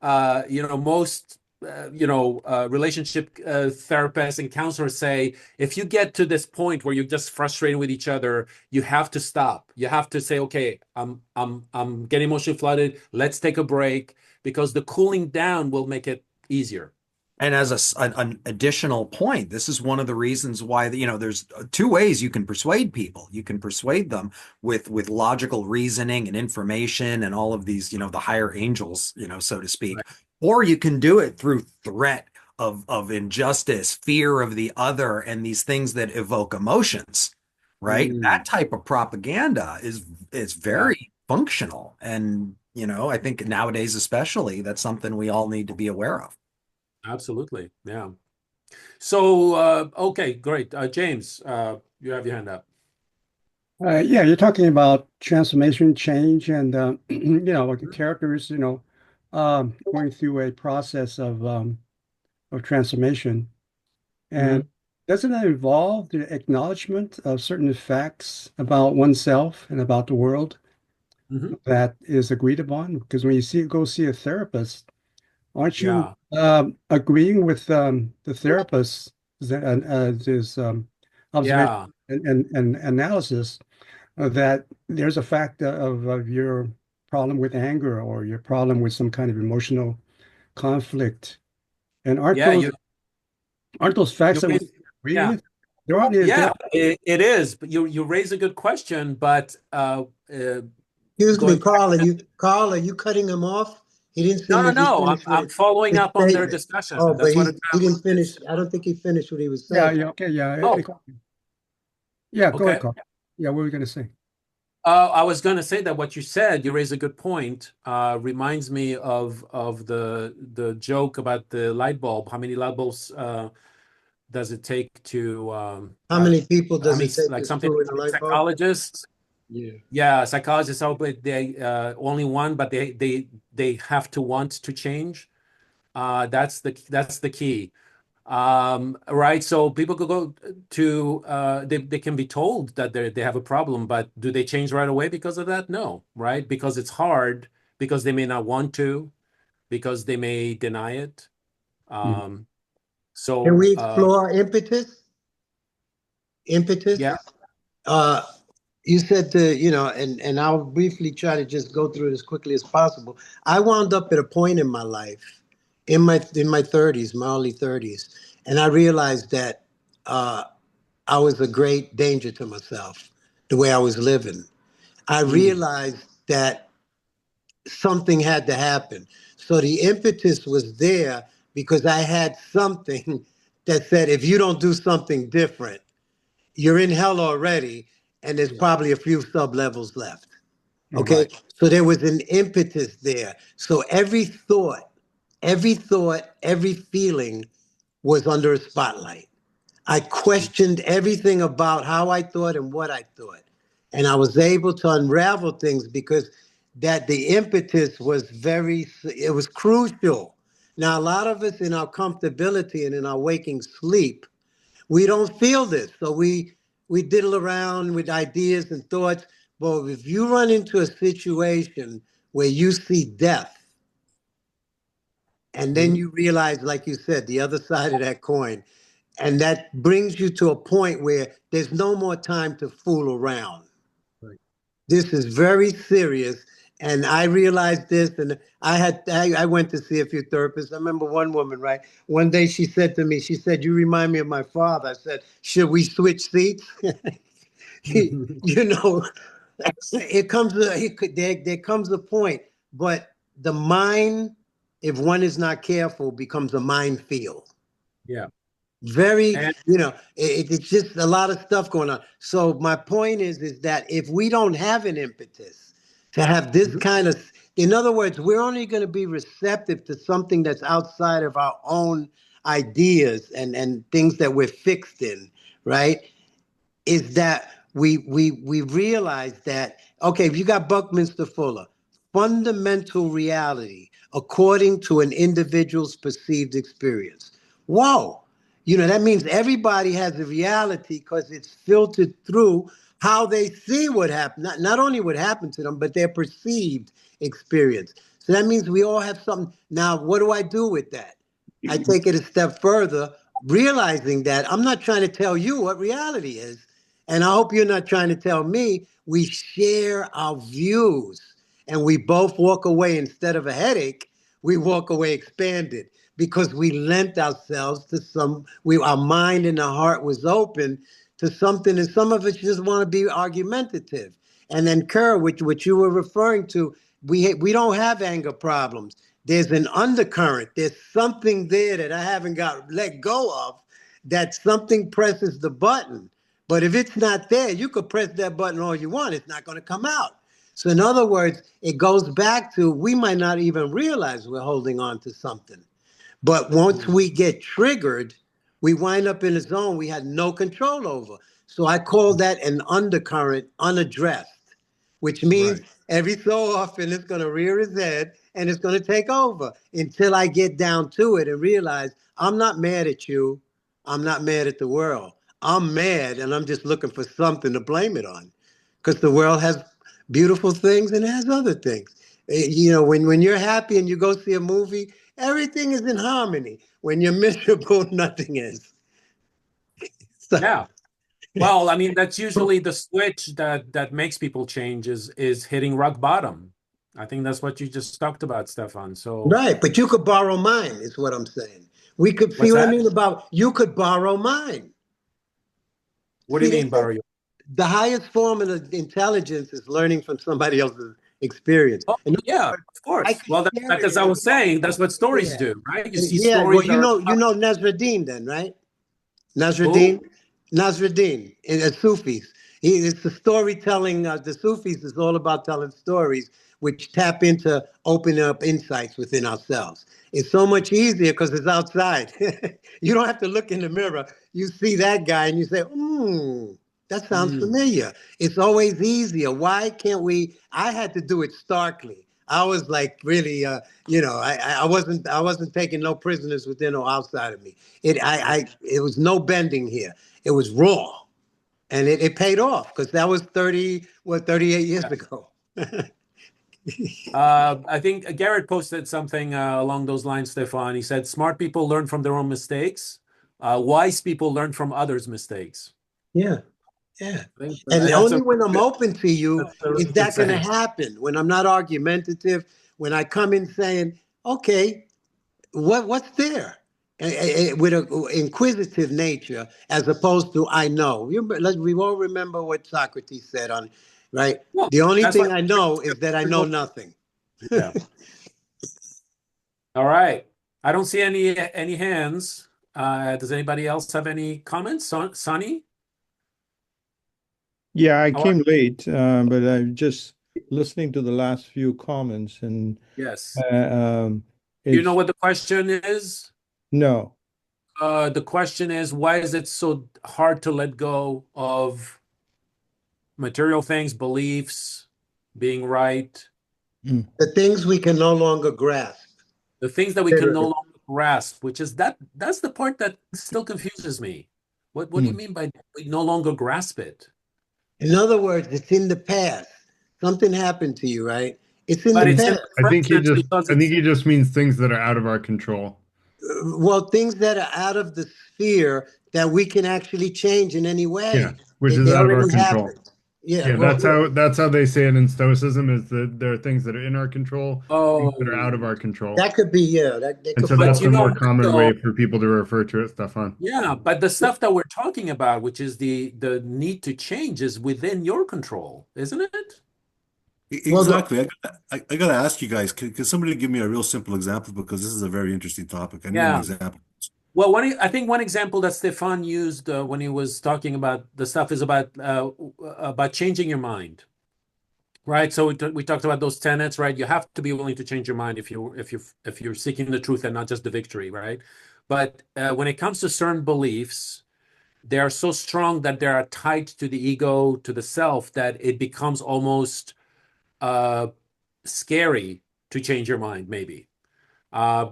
most relationship therapists and counselors say if you get to this point where you're just frustrated with each other, you have to stop. You have to say, okay, I'm getting emotionally flooded. Let's take a break because the cooling down will make it easier.
And as an additional point, this is one of the reasons why, there's two ways you can persuade people. You can persuade them with logical reasoning and information and all of these, the higher angels, so to speak,
Right.
or you can do it through threat of injustice, fear of the other, and these things that evoke emotions, right?
Mm,
That type of propaganda is
yeah,
very functional. And, I think nowadays, especially, that's something we all need to be aware of.
absolutely. Yeah. So, okay, great. James, you have your hand up.
Yeah, you're talking about transformation, change, and like the characters, going through a process of transformation. And
Mhm,
doesn't that involve the acknowledgement of certain facts about oneself and about the world
mhm.
that is agreed upon? Because when you go see a therapist, aren't you
Yeah,
agreeing with the therapist's his observation
yeah,
and analysis? That there's a fact of your problem with anger or your problem with some kind of emotional conflict. And
yeah.
aren't those facts
You
that we
raise,
agree
yeah.
with? There
Yeah, it is. But you raise a good question, but
Excuse me,
going back
Carl.
to
Carl, are you cutting him off? He didn't seem to be
no.
finished with
I'm following
his
up on their
statement.
discussion.
Oh, but
That's what a
he didn't
traveler
finish.
is.
I don't think he finished what he was
yeah,
saying.
yeah, okay, yeah.
Oh,
Yeah, go ahead,
okay.
Carl. Yeah, what were we going to say?
I was going to say that what you said, you raise a good point. Reminds me of the joke about the light bulb. How many light bulbs does it take to
How many people
I
does
mean,
it take
like
to
something
screw in a light bulb?
psychologists.
Yeah.
Yeah, psychologists are, but they only one, but they have to want to change. That's the key. Right. So people could go to they can be told that they have a problem, but do they change right away because of that? No, right? Because it's hard, because they may not want to, because they may deny it.
Mhm.
Um,
Can
so
we explore impetus?
yeah.
Impetus? Uh, you said and I'll briefly try to just go through it as quickly as possible. I wound up at a point in my life, in my 30s, my early 30s, and I realized that I was a great danger to myself, the way I was living. I
Mm,
realized that something had to happen. So the impetus was there because I had something that said, if you don't do something different, you're in hell already, and there's
yeah.
probably a few sub levels left.
Mhm.
Okay.
Right.
So there was an impetus there. So every thought, every feeling was under a spotlight. I questioned everything about how I thought and what I thought. And I was able to unravel things because that the impetus was it was crucial. Now, a lot of us in our comfortability and in our waking sleep, we don't feel this. So we diddle around with ideas and thoughts. But if you run into a situation where you see death, and then
Mhm.
you realize, like you said, the other side of that coin, and that brings you to a point where there's no more time to fool around.
Right.
This is very serious. And I realized this, and I went to see a few therapists. I remember one woman, right? One day she said to me, she said, "You remind me of my father." I said, "Should we switch seats?" You know, there comes a point, but the mind, if one is not careful, becomes a minefield.
Yeah.
Very,
And
it's just a lot of stuff going on. So my point is that if we don't have an impetus to have this kind of, in other words, we're only going to be receptive to something that's outside of our own ideas and things that we're fixed in, right? Is that we realize that, okay, if you got Buckminster Fuller, fundamental reality according to an individual's perceived experience. Whoa, that means everybody has a reality because it's filtered through how they see what happened, not only what happened to them, but their perceived experience. So that means we all have something. Now, what do I do with that? I take it a step further, realizing that I'm not trying to tell you what reality is. And I hope you're not trying to tell me. We share our views and we both walk away instead of a headache. We walk away expanded because we lent ourselves to our mind and our heart was open to something. And some of us just want to be argumentative. And then Kerr, which you were referring to, we don't have anger problems. There's an undercurrent. There's something there that I haven't got let go of, that something presses the button. But if it's not there, you could press that button all you want. It's not going to come out. So in other words, it goes back to we might not even realize we're holding on to something. But once we get triggered, we wind up in a zone we had no control over. So I call that an undercurrent unaddressed, which means every so often it's going to rear its head and it's going to take over until I get down to it and realize I'm not mad at you. I'm not mad at the world. I'm mad and I'm just looking for something to blame it on because the world has beautiful things and it has other things. When you're happy and you go see a movie, everything is in harmony. When you're miserable, nothing is.
yeah. Well, I mean, that's usually the switch that makes people change is hitting rock bottom. I think that's what you just talked about, Stefan. So
Right, but you could borrow mine, is what I'm saying. We could see
what's
what I
that?
mean about you could borrow mine.
What do you
See,
mean, Barry?
the highest form of intelligence is learning from somebody else's experience.
Oh,
In other
yeah,
words,
of
I
course.
could
Well,
share it
as I was saying, that's what stories
yeah.
do, right? You see
Yeah, well,
stories that are
you know Nasruddin then, right? Nasruddin,
who?
Nasruddin, in Sufis. It's the storytelling. The Sufis is all about telling stories, which tap into opening up insights within ourselves. It's so much easier because it's outside. You don't have to look in the mirror. You see that guy and you say, that sounds familiar. It's always easier. Why can't we? I had to do it starkly. I was like really, I wasn't taking no prisoners within or outside of me. It was no bending here. It was raw, and it paid off because that was 38 years ago.
I think Garrett posted something along those lines, Stefan. He said, smart people learn from their own mistakes. Wise people learn from others' mistakes.
Yeah, yeah.
I think
And
that's
only when I'm open to you
that's a really
is
good
that going to
saying.
happen. When I'm not argumentative, when I come in saying, okay, what's there? With an inquisitive nature, as opposed to I know. We all remember what Socrates said right?
Well,
The only
that's
thing
what.
I know is that I know nothing.
Yeah. All right. I don't see any hands. Does anybody else have any comments? Sonny?
Yeah, I
How are
came late, but I'm just listening to the last few comments, and
Yes.
uh, um,
Do you know
it's
what the question is?
no.
The question is, why is it so hard to let go of material things, beliefs, being right,
Mm.
The things we can no longer grasp.
the things that we can no longer grasp, which is that's the part that still confuses me. What do you mean by we no longer grasp it?
In other words, it's in the past. Something happened to you, right? It's in
But
the
it's in
past.
the present because
I think
it's
he just means things that are out of our control.
Well, things that are out of the sphere that we can actually change in any
Yeah,
way.
which is
They
out of our
already
control.
happened. Yeah,
Yeah,
well,
that's how they say it in Stoicism, is that there are things that are in our control, things that are out of
oh,
our control.
that could be, yeah, that
And
could
so
fall.
but
that's
you
a
know
more
what
common way
though?
for people to refer to it, Stefan.
Yeah, but the stuff that we're talking about, which is the need to change, is within your control, isn't it?
Well,
Exactly. I gotta ask you guys, can somebody give me a real simple example? Because this is a very interesting topic. I need an
Yeah.
example.
Well, I think one example that Stefan used when he was talking about the stuff is about changing your mind, right? So we talked about those tenets, right? You have to be willing to change your mind if you're seeking the truth and not just the victory, right? But when it comes to certain beliefs, they are so strong that they are tied to the ego, to the self, that it becomes almost scary to change your mind, maybe.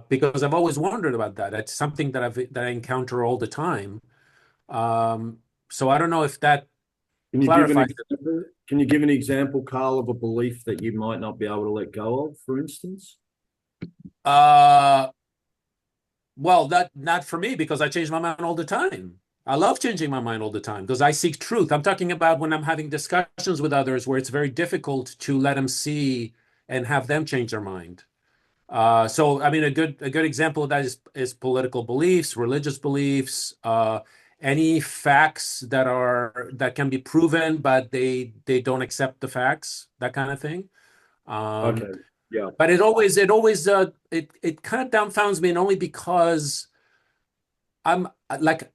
Because I've always wondered about that. It's something that I encounter all the time. So I don't know if that
Can you give an
clarifies it.
example? Can you give an example, Carl, of a belief that you might not be able to let go of, for instance?
Well, that not for me, because I change my mind all the time. I love changing my mind all the time because I seek truth. I'm talking about when I'm having discussions with others where it's very difficult to let them see and have them change their mind. So I mean, a good example of that is political beliefs, religious beliefs, any facts that can be proven, but they don't accept the facts, that kind of thing.
Okay. Yeah.
But it kind of dumbfounds me, and only because I'm like,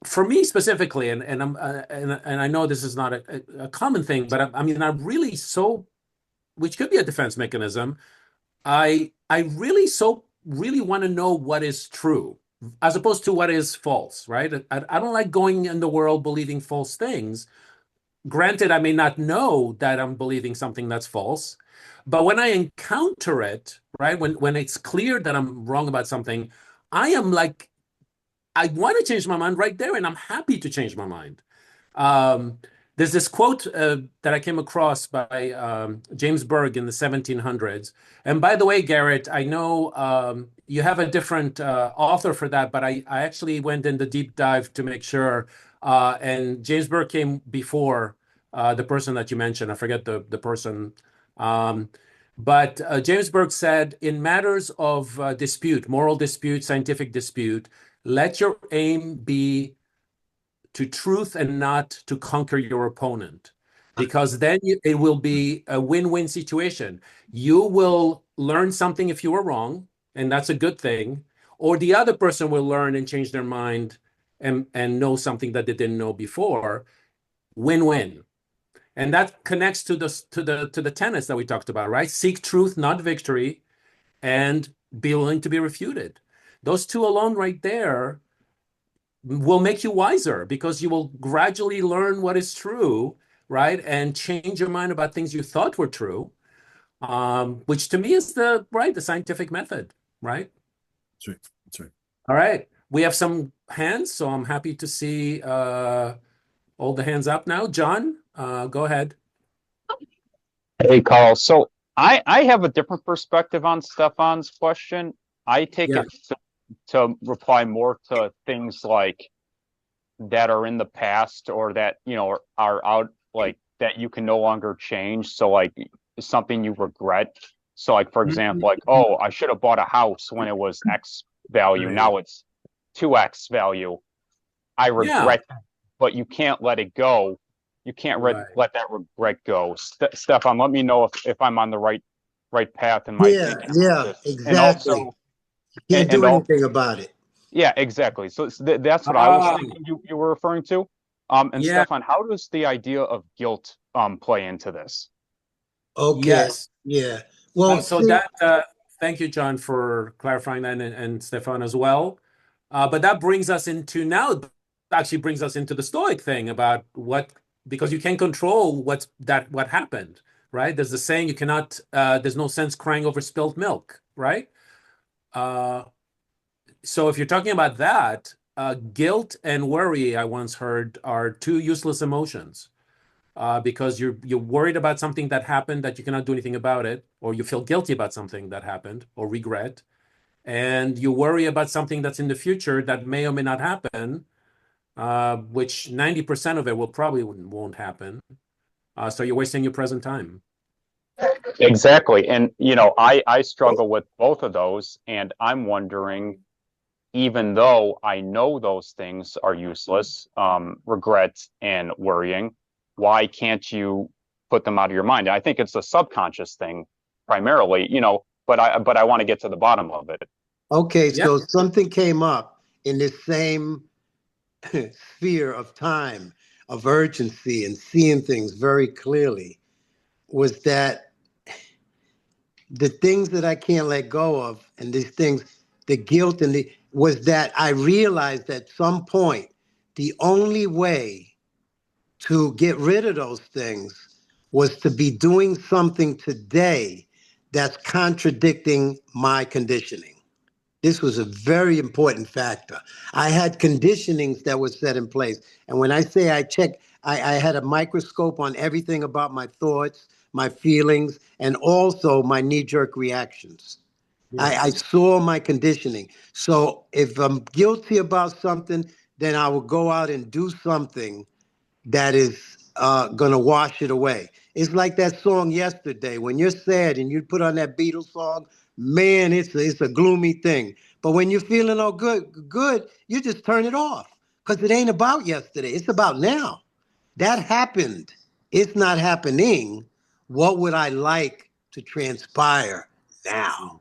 for me specifically, and I'm and I know this is not a common thing, but I mean, I'm really so, which could be a defense mechanism. I really want to know what is true as opposed to what is false, right? I don't like going in the world believing false things. Granted, I may not know that I'm believing something that's false, but when I encounter it, right, when it's clear that I'm wrong about something, I am like, I want to change my mind right there, and I'm happy to change my mind. Um, there's this quote that I came across by James Berg in the 1700s. And by the way, Garrett, I know you have a different author for that, but I actually went in the deep dive to make sure. And James Berg came before the person that you mentioned. I forget the person. But James Berg said, in matters of dispute, moral dispute, scientific dispute, let your aim be to truth and not to conquer your opponent, because then it will be a win-win situation. You will learn something if you were wrong, and that's a good thing, or the other person will learn and change their mind and know something that they didn't know before. Win-win. And that connects to the tenets that we talked about, right? Seek truth, not victory, and be willing to be refuted. Those two alone right there will make you wiser, because you will gradually learn what is true, right? And change your mind about things you thought were true, which to me is the scientific method, right?
That's right. That's right.
All right. We have some hands, so I'm happy to see all the hands up now. John, go ahead.
Hey, Carl. So I have a different perspective on Stefan's question. I take it to reply more to things like that are in the past, or that, are out, like that you can no longer change. So like something you regret. So like, for example, like, oh, I should have bought a house when it was X value.
Right.
Now it's 2X value. I regret, but you can't let it go. You can't let that regret go. Stefan, let me know if I'm on the right path in my thinking.
Yeah, exactly.
And also,
you can't do anything about it.
Yeah, exactly. So that's what I was thinking you were referring to. And Stefan, how does the idea of guilt play into this?
Okay.
Yes.
Yeah. Well,
so thank you, John, for clarifying that, and Stefan as well. But that brings us into the Stoic thing about because you can't control what happened, right? There's the saying, you cannot, there's no sense crying over spilled milk, right? So if you're talking about that, guilt and worry, I once heard, are two useless emotions, because you're worried about something that happened that you cannot do anything about it, or you feel guilty about something that happened, or regret, and you worry about something that's in the future that may or may not happen, which 90% of it won't happen. So you're wasting your present time.
Exactly. And, I struggle with both of those, and I'm wondering, even though I know those things are useless, regret and worrying, why can't you put them out of your mind? I think it's a subconscious thing primarily, but I want to get to the bottom of it.
Okay, so something came up, in this same sphere of time, of urgency, and seeing things very clearly was that the things that I can't let go of, and these things, the guilt and the was that I realized at some point the only way to get rid of those things was to be doing something today that's contradicting my conditioning. This was a very important factor. I had conditionings that were set in place. And when I say I check, I had a microscope on everything about my thoughts, my feelings, and also my knee-jerk reactions. I saw my conditioning. So if I'm guilty about something, then I will go out and do something that is going to wash it away. It's like that song Yesterday. When you're sad and you put on that Beatles song, man, it's a gloomy thing. But when you're feeling all good, you just turn it off because it ain't about yesterday. It's about now. That happened. It's not happening. What would I like to transpire now?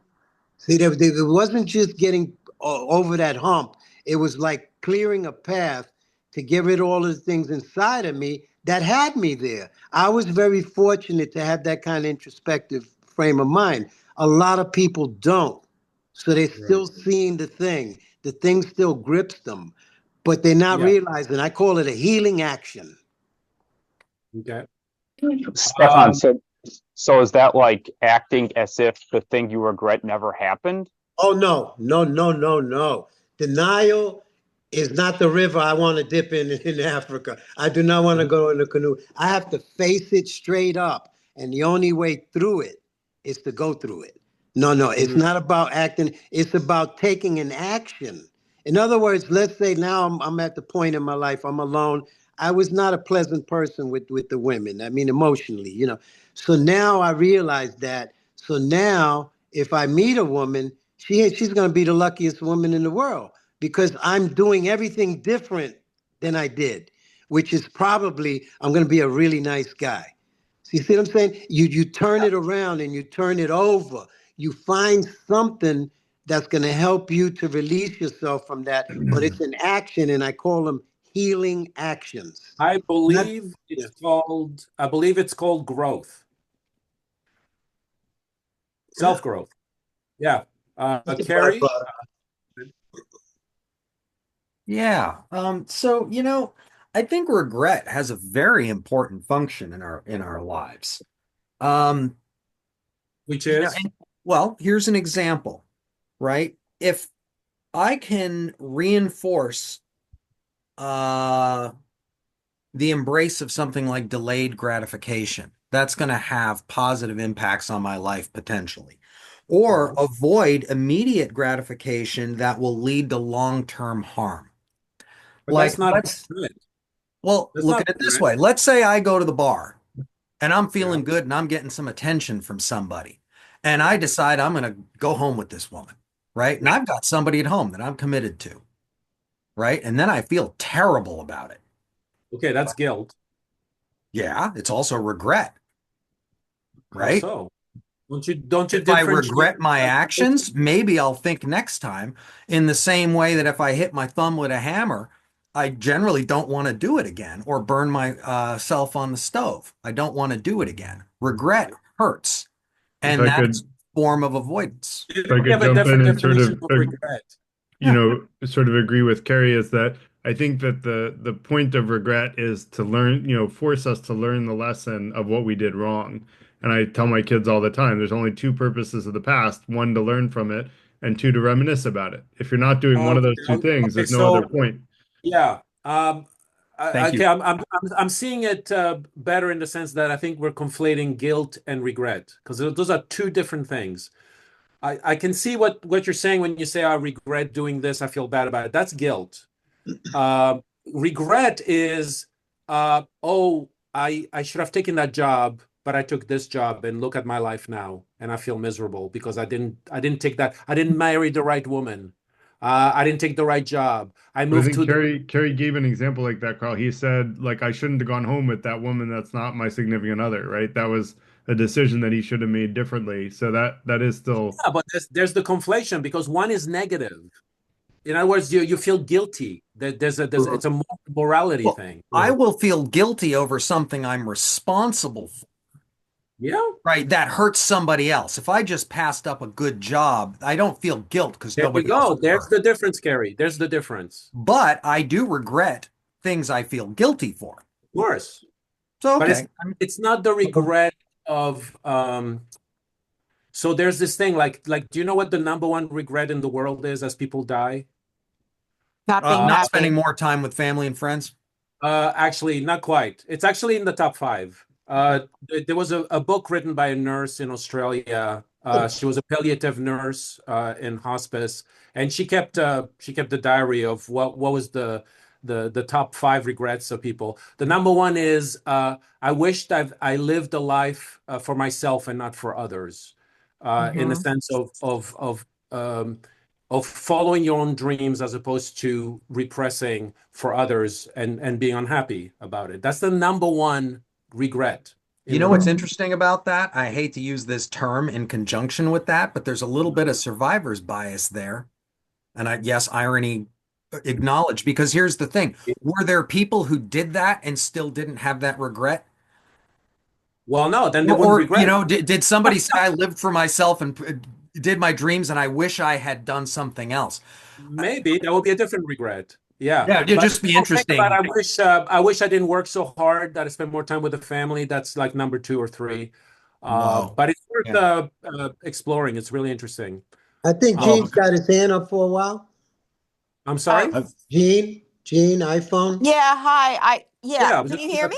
See, it wasn't just getting over that hump. It was like clearing a path to get rid of all of the things inside of me that had me there. I was very fortunate to have that kind of introspective frame of mind. A lot of people don't. So they're still seeing the thing. The thing still grips them, but they're not realizing. I call it a healing action.
Okay.
Stefan, so is that like acting as if the thing you regret never happened?
Oh, no, no, no, no, no. Denial is not the river I want to dip in Africa. I do not want to go in a canoe. I have to face it straight up. And the only way through it is to go through it. No, no, it's not about acting. It's about taking an action. In other words, let's say now I'm at the point in my life, I'm alone. I was not a pleasant person with the women. I mean, emotionally, you know. So now I realize that. So now if I meet a woman, she's going to be the luckiest woman in the world because I'm doing everything different than I did, which is probably I'm going to be a really nice guy. So you see what I'm saying? You turn it around and you turn it over. You find something that's going to help you to release yourself from that, but it's an action, and I call them healing actions.
I
Not,
believe
yeah.
it's called growth. Self-growth. Yeah.
It's a
Carrie?
byproduct.
Yeah. So, I think regret has a very important function in our lives. Um,
Which
you know,
is?
and, well, here's an example, right? If I can reinforce uh the embrace of something like delayed gratification, that's going to have positive impacts on my life potentially. Or avoid immediate gratification that will lead to long-term harm.
But
Like,
that's not good. That's
look
not
at it this
good.
way. Let's say I go to the bar and I'm
Yeah.
feeling good and I'm getting some attention from somebody. And I decide I'm going to go home with this woman, right? And I've got somebody at home that I'm committed to, right? And then I feel terrible about it.
Okay, that's guilt.
Yeah, it's also regret,
How
right?
so? Don't you
If I
differentiate?
regret my actions, maybe I'll think next time in the same way that if I hit my thumb with a hammer, I generally don't want to do it again or burn my self on the stove. I don't want to do it again. Regret hurts,
If
and
I
that's
could,
a form of avoidance.
if I
We
could
have a
jump in
different
and sort
definition
of
of regret.
you know, sort of agree with Carrie is that I think that the point of regret is to learn, force us to learn the lesson of what we did wrong. And I tell my kids all the time, there's only two purposes of the past, one to learn from it, and two to reminisce about it. If you're not doing one of those two things,
Okay,
there's no other
so
point.
yeah.
Thank you.
Okay, I'm seeing it better in the sense that I think we're conflating guilt and regret because those are two different things. I can see what you're saying when you say I regret doing this, I feel bad about it. That's guilt. Regret is oh, I should have taken that job, but I took this job and look at my life now and I feel miserable because I didn't take that. I didn't marry the right woman. I didn't take the right job. I
But I
moved
think
to the
Carrie gave an example like that, Carl. He said, like, I shouldn't have gone home with that woman that's not my significant other, right? That was a decision that he should have made differently. So that is still
yeah, but there's the conflation because one is negative. In other words, you feel guilty. There's it's a morality
Well,
thing.
I will feel guilty over something I'm responsible for,
Yeah.
right? That hurts somebody else. If I just passed up a good job, I don't feel guilt because
There we
nobody else
go.
was
There's
hurt.
the difference, Gary. There's the difference.
But I do regret things I feel guilty for.
Of course.
So,
But
okay.
it's not the regret of so there's this thing like do you know what the number one regret in the world is as people die?
Not being
Not spending
happy.
more time with family and friends.
Actually, not quite. It's actually in the top five. There was a book written by a nurse in Australia. She was a palliative nurse in hospice, and she kept the diary of what was the top five regrets of people. The number one is I wished I lived a life for myself and not for others, in the
Mhm.
sense of following your own dreams as opposed to repressing for others and being unhappy about it. That's the number one regret
You
in the
know what's
world.
interesting about that? I hate to use this term in conjunction with that, but there's a little bit of survivor's bias there. And yes, irony acknowledged, because here's the thing. Were there people who did that and still didn't have that regret?
Well, no, then they wouldn't
Or,
regret it.
did somebody say I lived for myself and did my dreams and I wish I had done something else?
Maybe that would be a different regret. Yeah,
Yeah, it'd
but
just be
don't think about
interesting.
I wish I didn't work so hard that I spent more time with the family. That's like number two or three.
Wow.
But it's worth
Yeah.
exploring. It's really interesting.
I think
Oh,
Gene's got his hand up for a while.
I'm sorry.
Gene, iPhone.
Yeah, hi.
Yeah, I was
Can
just
you hear me?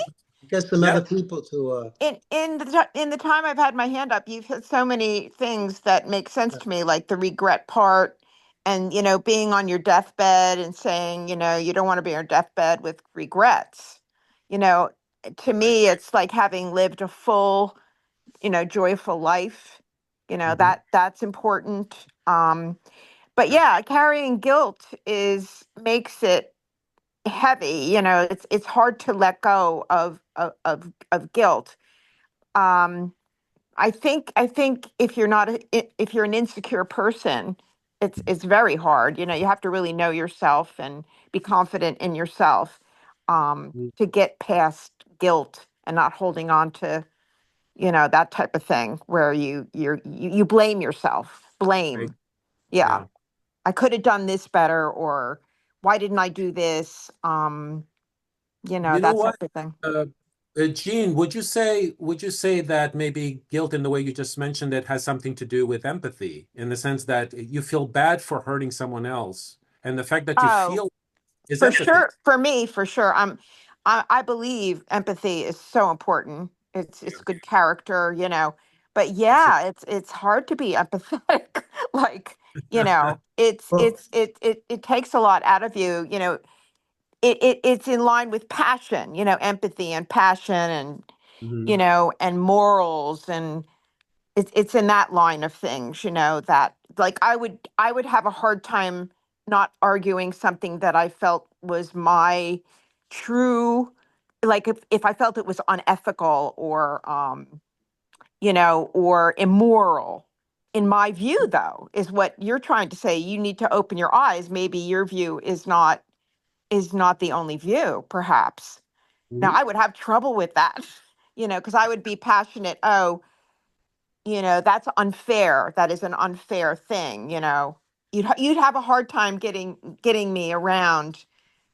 Get some
yeah.
other people to.
In the time I've had my hand up, you've hit so many things that make sense to me, like the regret part, and being on your deathbed and saying, you don't want to be on your deathbed with regrets. You know, to
Right.
me, it's like having lived a full, joyful life.
Mhm.
That's important. But yeah, carrying guilt is makes it heavy. It's hard to let go of guilt. um I think if you're not if you're an insecure person, it's very hard. You have to really know yourself and be confident in yourself, to get past guilt and not holding on to that type of thing where you blame yourself.
Right.
Yeah,
Yeah.
I could have done this better, or why didn't I do this?
You know
That
what,
type of thing.
uh, Gene, would you say that maybe guilt in the way you just mentioned it has something to do with empathy in the sense that you feel bad for hurting someone else, and the fact that you
Oh,
feel is
for
empathy.
sure. For me, for sure. I believe empathy is so important. It's
Yeah.
good character. But
Absolutely.
yeah, it's hard to be empathetic. Like,
Well,
it takes a lot out of you. It's in line with passion, empathy and passion, and
Mhm.
and morals, and it's in that line of things, that like I would have a hard time not arguing something that I felt was my true, like if I felt it was unethical, or immoral. In my view, though, is what you're trying to say. You need to open your eyes. Maybe your view is not the only view, perhaps. Now,
Mhm.
I would have trouble with that, because I would be passionate. Oh, that's unfair. That is an unfair thing. You'd have a hard time getting me around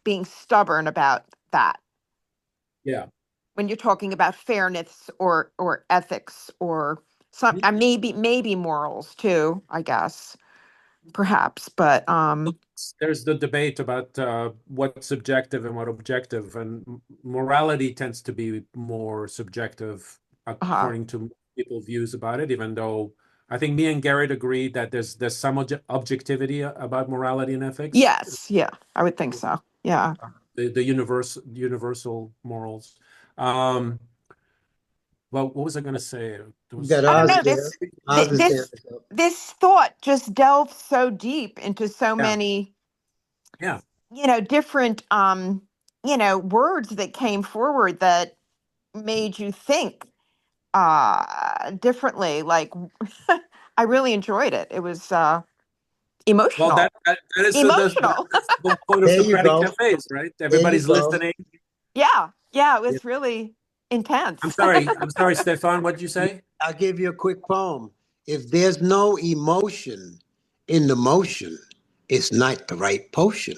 being stubborn about that
Yeah.
when you're talking about fairness or ethics or some, maybe morals too, I guess, perhaps. But
There's the debate about what's subjective and what objective, and morality tends to be more subjective
uh
according to people's views about it, even though I think me and Garrett agreed that there's some objectivity about morality and ethics,
yes, yeah, I would think so. Yeah.
the universal morals. Um, well, what was I going to say? There
you got
was
I don't
Oz
know,
there.
thi-
Oz is
this
there.
this thought just delves so deep into so
yeah,
many
yeah.
different words that came forward that made you think differently. Like, I really enjoyed it. It was Emotional.
That is
Emotional.
that's the whole point of
There you
Socratic
go.
cafes, right?
There you
Everybody's
go.
listening.
Yeah. Yeah. It
Yeah.
was really intense.
I'm sorry, Stefan. What did you say?
I'll give you a quick poem. If there's no emotion in the motion, it's not the right potion.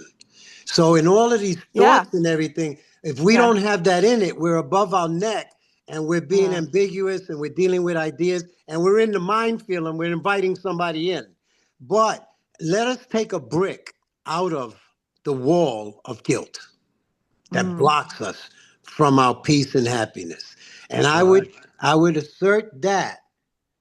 So in all of these
Yeah.
thoughts and everything, if we
Yeah.
don't have that in it, we're above our neck and we're being
Mm.
ambiguous and we're dealing with ideas and we're in the minefield and we're inviting somebody in. But let us take a brick out of the wall of guilt that
Mm.
blocks us from our peace and happiness. And
Right.
I would assert that,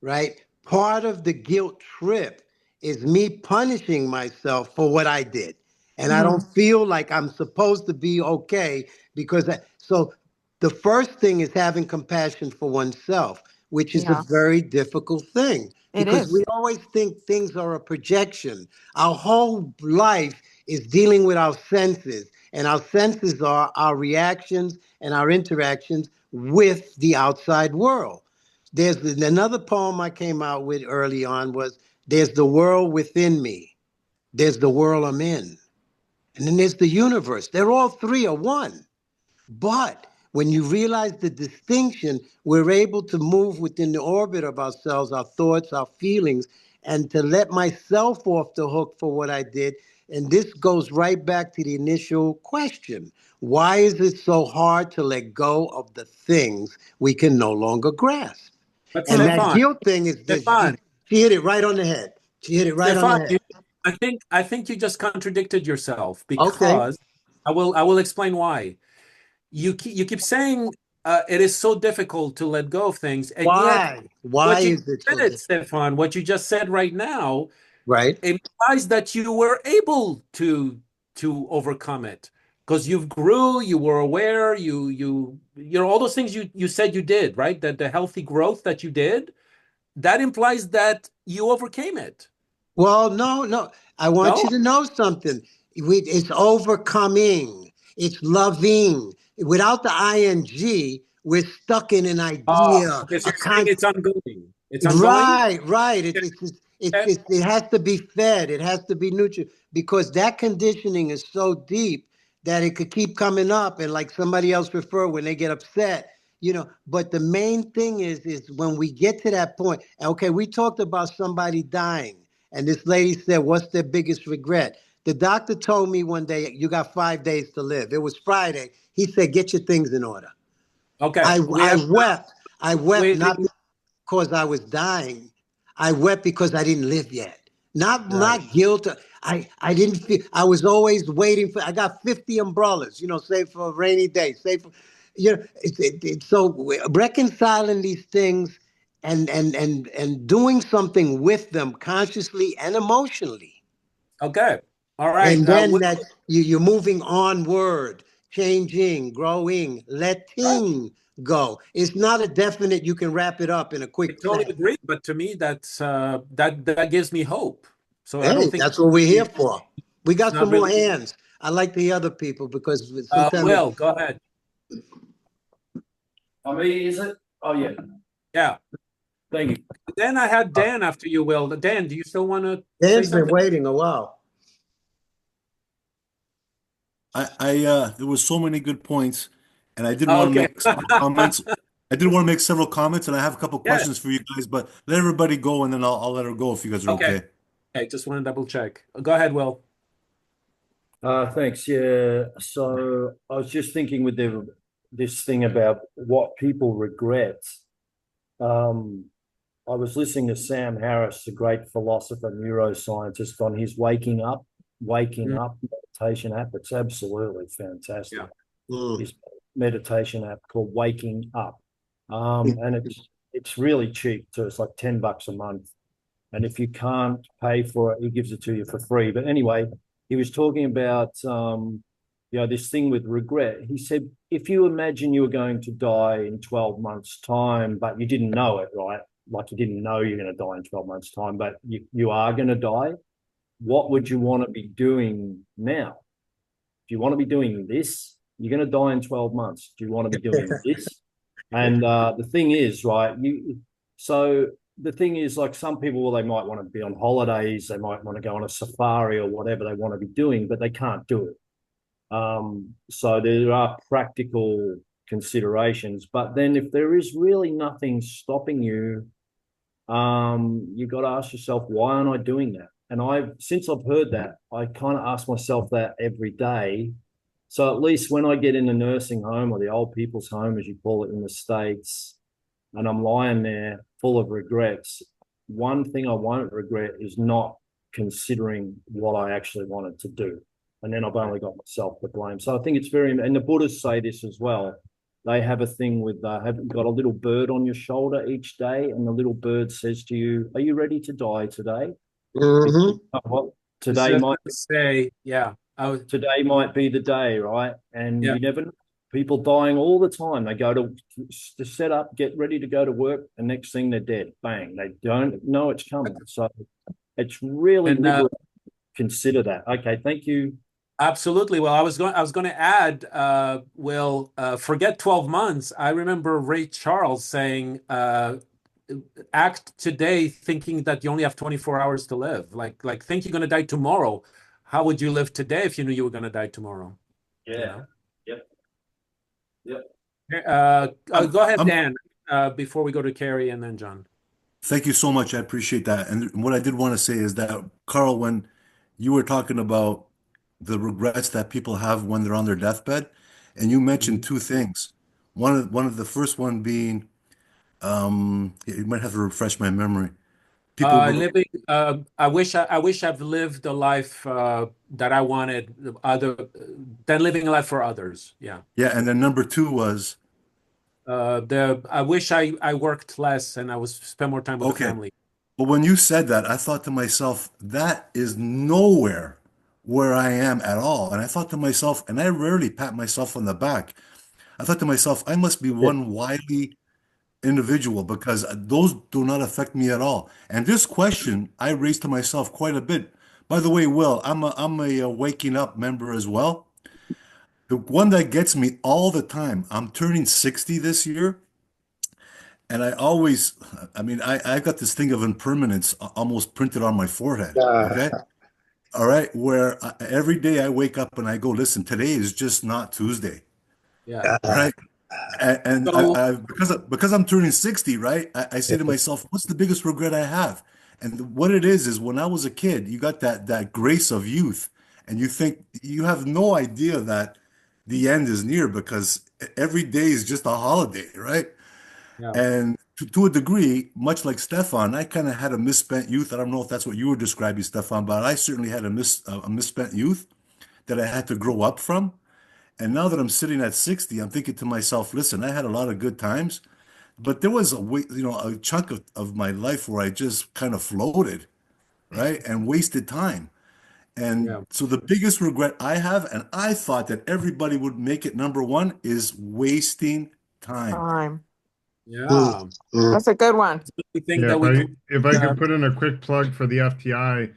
right? Part of the guilt trip is me punishing myself for what I did. And I don't
Mm.
feel like I'm supposed to be okay because so the first thing is having compassion for oneself, which is a
Yeah.
very difficult thing
It
because
is.
we always think things are a projection. Our whole life is dealing with our senses, and our senses are our reactions and our interactions with the outside world. There's another poem I came out with early on was there's the world within me. There's the world I'm in. And then there's the universe. They're all three are one. But when you realize the distinction, we're able to move within the orbit of ourselves, our thoughts, our feelings, and to let myself off the hook for what I did. And this goes right back to the initial question. Why is it so hard to let go of the things we can no longer grasp?
But
And that
Stefan,
guilt thing is that
Stefan,
she hit it right on the head. She hit it right on the
Stefan,
head.
I think you just contradicted yourself
Okay.
because I will explain why. You keep saying it is so difficult to let go of things, and yet
Why? Why
what you
is it
said,
so difficult?
Stefan, what you just said right now
Right?
implies that you were able to overcome it because you grew, you were aware, you know all those things you said you did, right? That the healthy growth that you did, that implies that you overcame it.
Well, no, no. I want
No?
you to know something. It's overcoming. It's loving. Without the ing, we're stuck in an idea,
Okay, so
a
you're saying
concept.
it's ongoing. It's ongoing?
Right, right.
Yeah.
It has to be fed. It has to be nurtured because that conditioning is so deep that it could keep coming up. And like somebody else referred, when they get upset, you know. But the main thing is when we get to that point. Okay, we talked about somebody dying, and this lady said, "What's their biggest regret?" The doctor told me one day, "You got 5 days to live." It was Friday. He said, "Get your things in order."
Okay. We
I
have
wept. I wept
we,
not because I was dying. I wept because I didn't live yet.
right.
Not guilt. I didn't feel I was always waiting for I got 50 umbrellas, save for a rainy day, save for so reconciling these things and doing something with them consciously and emotionally.
Okay. All right.
And then that you're moving onward, changing, growing, letting go. It's not a definite, you can wrap it up in a
I
quick
totally
snap.
agree, but to me, that's that gives me hope. So I don't
Hey,
think
that's what we're here for. We
it's
got
not
some more
really.
hands. I like the other people because sometimes
Will, go ahead.
I mean, is it? Oh, yeah.
Yeah.
Thank you.
Then I had Dan after you, Will. Dan, do you still want to say
Dan's been
something?
waiting a while.
There was so many good points, and I did want to
Okay.
make several comments. I did want to make several comments, and I have a couple
Yes.
questions for you guys, but let everybody go, and then I'll let her go if you guys are
Okay.
okay.
Okay. Just want to double check. Go ahead, Will.
Thanks. Yeah. So I was just thinking with this thing about what people regret. Um, I was listening to Sam Harris, the great philosopher, neuroscientist, on his waking
Mm,
up meditation app. It's absolutely fantastic.
yeah.
Mm.
His meditation app called Waking Up. And it's really cheap too. It's like $10 a month. And if you can't pay for it, he gives it to you for free. But anyway, he was talking about this thing with regret. He said, if you imagine you were going to die in 12 months' time, but you didn't know it, right? Like you didn't know you're going to die in 12 months' time, but you are going to die. What would you want to be doing now? Do you want to be doing this? You're going to die in 12 months. Do you want to be doing this? And the thing is, right, so the thing is, like some people, well, they might want to be on holidays, they might want to go on a safari or whatever they want to be doing, but they can't do it. So there are practical considerations, but then if there is really nothing stopping you, you've got to ask yourself, why aren't I doing that? And since I've heard that, I kind of ask myself that every day. So at least when I get in the nursing home or the old people's home, as you call it in the States, and I'm lying there full of regrets, one thing I won't regret is not considering what I actually wanted to do. And then I've only got myself to blame. So I think it's and the Buddhists say this as well. They have a thing with, have you got a little bird on your shoulder each day, and the little bird says to you, are you ready to die today? What today might
say, yeah.
Today might be the day, right? And
Yeah.
you never know. People dying all the time. They go to set up, get ready to go to work, and next thing they're dead. Bang. They don't know it's coming. So it's really consider that. Okay, thank you.
Absolutely. Well, I was going to add, Will, forget 12 months. I remember Ray Charles saying, act today thinking that you only have 24 hours to live. Like think you're going to die tomorrow. How would you live today if you knew you were going to die tomorrow?
Yeah.
You know?
Yep.
Go ahead, Dan, before we go to Carrie and then John.
Thank you so much. I appreciate that. And what I did want to say is that, Carl, when you were talking about the regrets that people have when they're on their deathbed, and you mentioned two things. One of the first one being, you might have to refresh my memory.
Living. I wish I've lived a life that I wanted, other than living a life for others. Yeah.
Yeah, and then number two was.
I wish I worked less and I was spend more time with the family.
But when you said that, I thought to myself, that is nowhere where I am at all. And I thought to myself, and I rarely pat myself on the back. I thought to myself, I must be one wily individual because those do not affect me at all. And this question I raised to myself quite a bit. By the way, Will, I'm a waking up member as well. The one that gets me all the time, I'm turning 60 this year. And I mean, I got this thing of impermanence almost printed on my forehead. Okay. All right. Where every day I wake up and I go, listen, today is just not Tuesday.
Yeah.
Right. And because I'm turning 60, right? I say to myself, what's the biggest regret I have? And what it is when I was a kid, you got that grace of youth, and you think you have no idea that the end is near because every day is just a holiday, right?
Yeah.
And to a degree, much like Stefan, I kind of had a misspent youth. I don't know if that's what you were describing, Stefan, but I certainly had a misspent youth that I had to grow up from. And now that I'm sitting at 60, I'm thinking to myself, listen, I had a lot of good times, but there was a chunk of my life where I just kind of floated, right? And wasted time. And so the biggest regret I have, and I thought that everybody would make it number one, is wasting time.
Yeah.
That's a good one.
Yeah, if I could put in a quick plug for the FTI,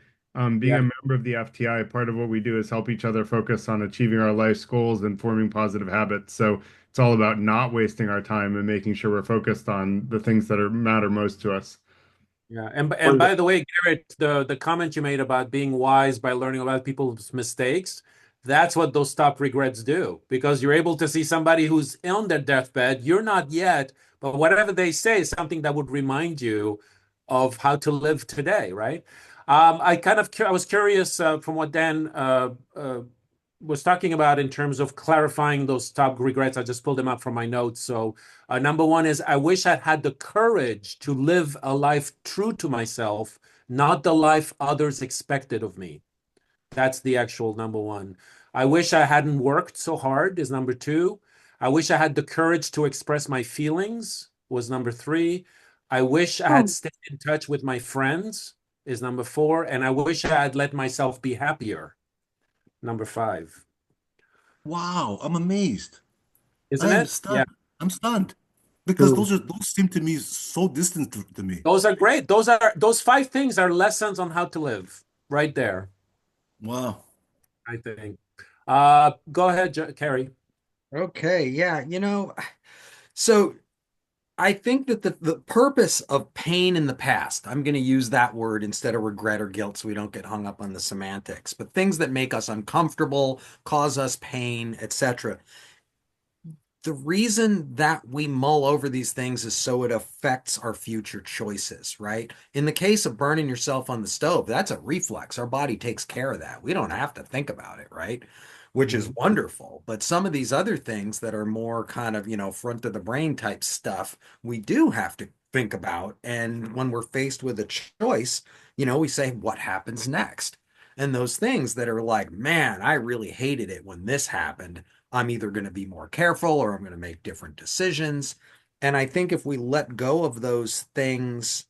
being a member of the FTI, part of what we do is help each other focus on achieving our life's goals and forming positive habits. So it's all about not wasting our time and making sure we're focused on the things that matter most to us.
Yeah, and by the way, Garrett, the comment you made about being wise by learning about people's mistakes, that's what those stop regrets do, because you're able to see somebody who's on their deathbed. You're not yet, but whatever they say is something that would remind you of how to live today, right? I was curious from what Dan was talking about in terms of clarifying those top regrets. I just pulled them up from my notes. So number one is I wish I had the courage to live a life true to myself, not the life others expected of me. That's the actual number one. I wish I hadn't worked so hard is number two. I wish I had the courage to express my feelings was number three. I wish I had stayed in touch with my friends is number four. And I wish I had let myself be happier. Number five.
Wow, I'm amazed.
Isn't it?
Stunned.
Yeah.
I'm stunned because those seem to me so distant to me.
Those are great. Those five things are lessons on how to live right there.
Wow.
I think. Go ahead, Carrie.
Okay, yeah, so I think that the purpose of pain in the past, I'm going to use that word instead of regret or guilt so we don't get hung up on the semantics, but things that make us uncomfortable, cause us pain, etc. The reason that we mull over these things is so it affects our future choices, right? In the case of burning yourself on the stove, that's a reflex. Our body takes care of that. We don't have to think about it, right? Which is wonderful. But some of these other things that are more kind of, front of the brain type stuff, we do have to think about. And when we're faced with a choice, we say, what happens next? And those things that are like, man, I really hated it when this happened. I'm either going to be more careful or I'm going to make different decisions. And I think if we let go of those things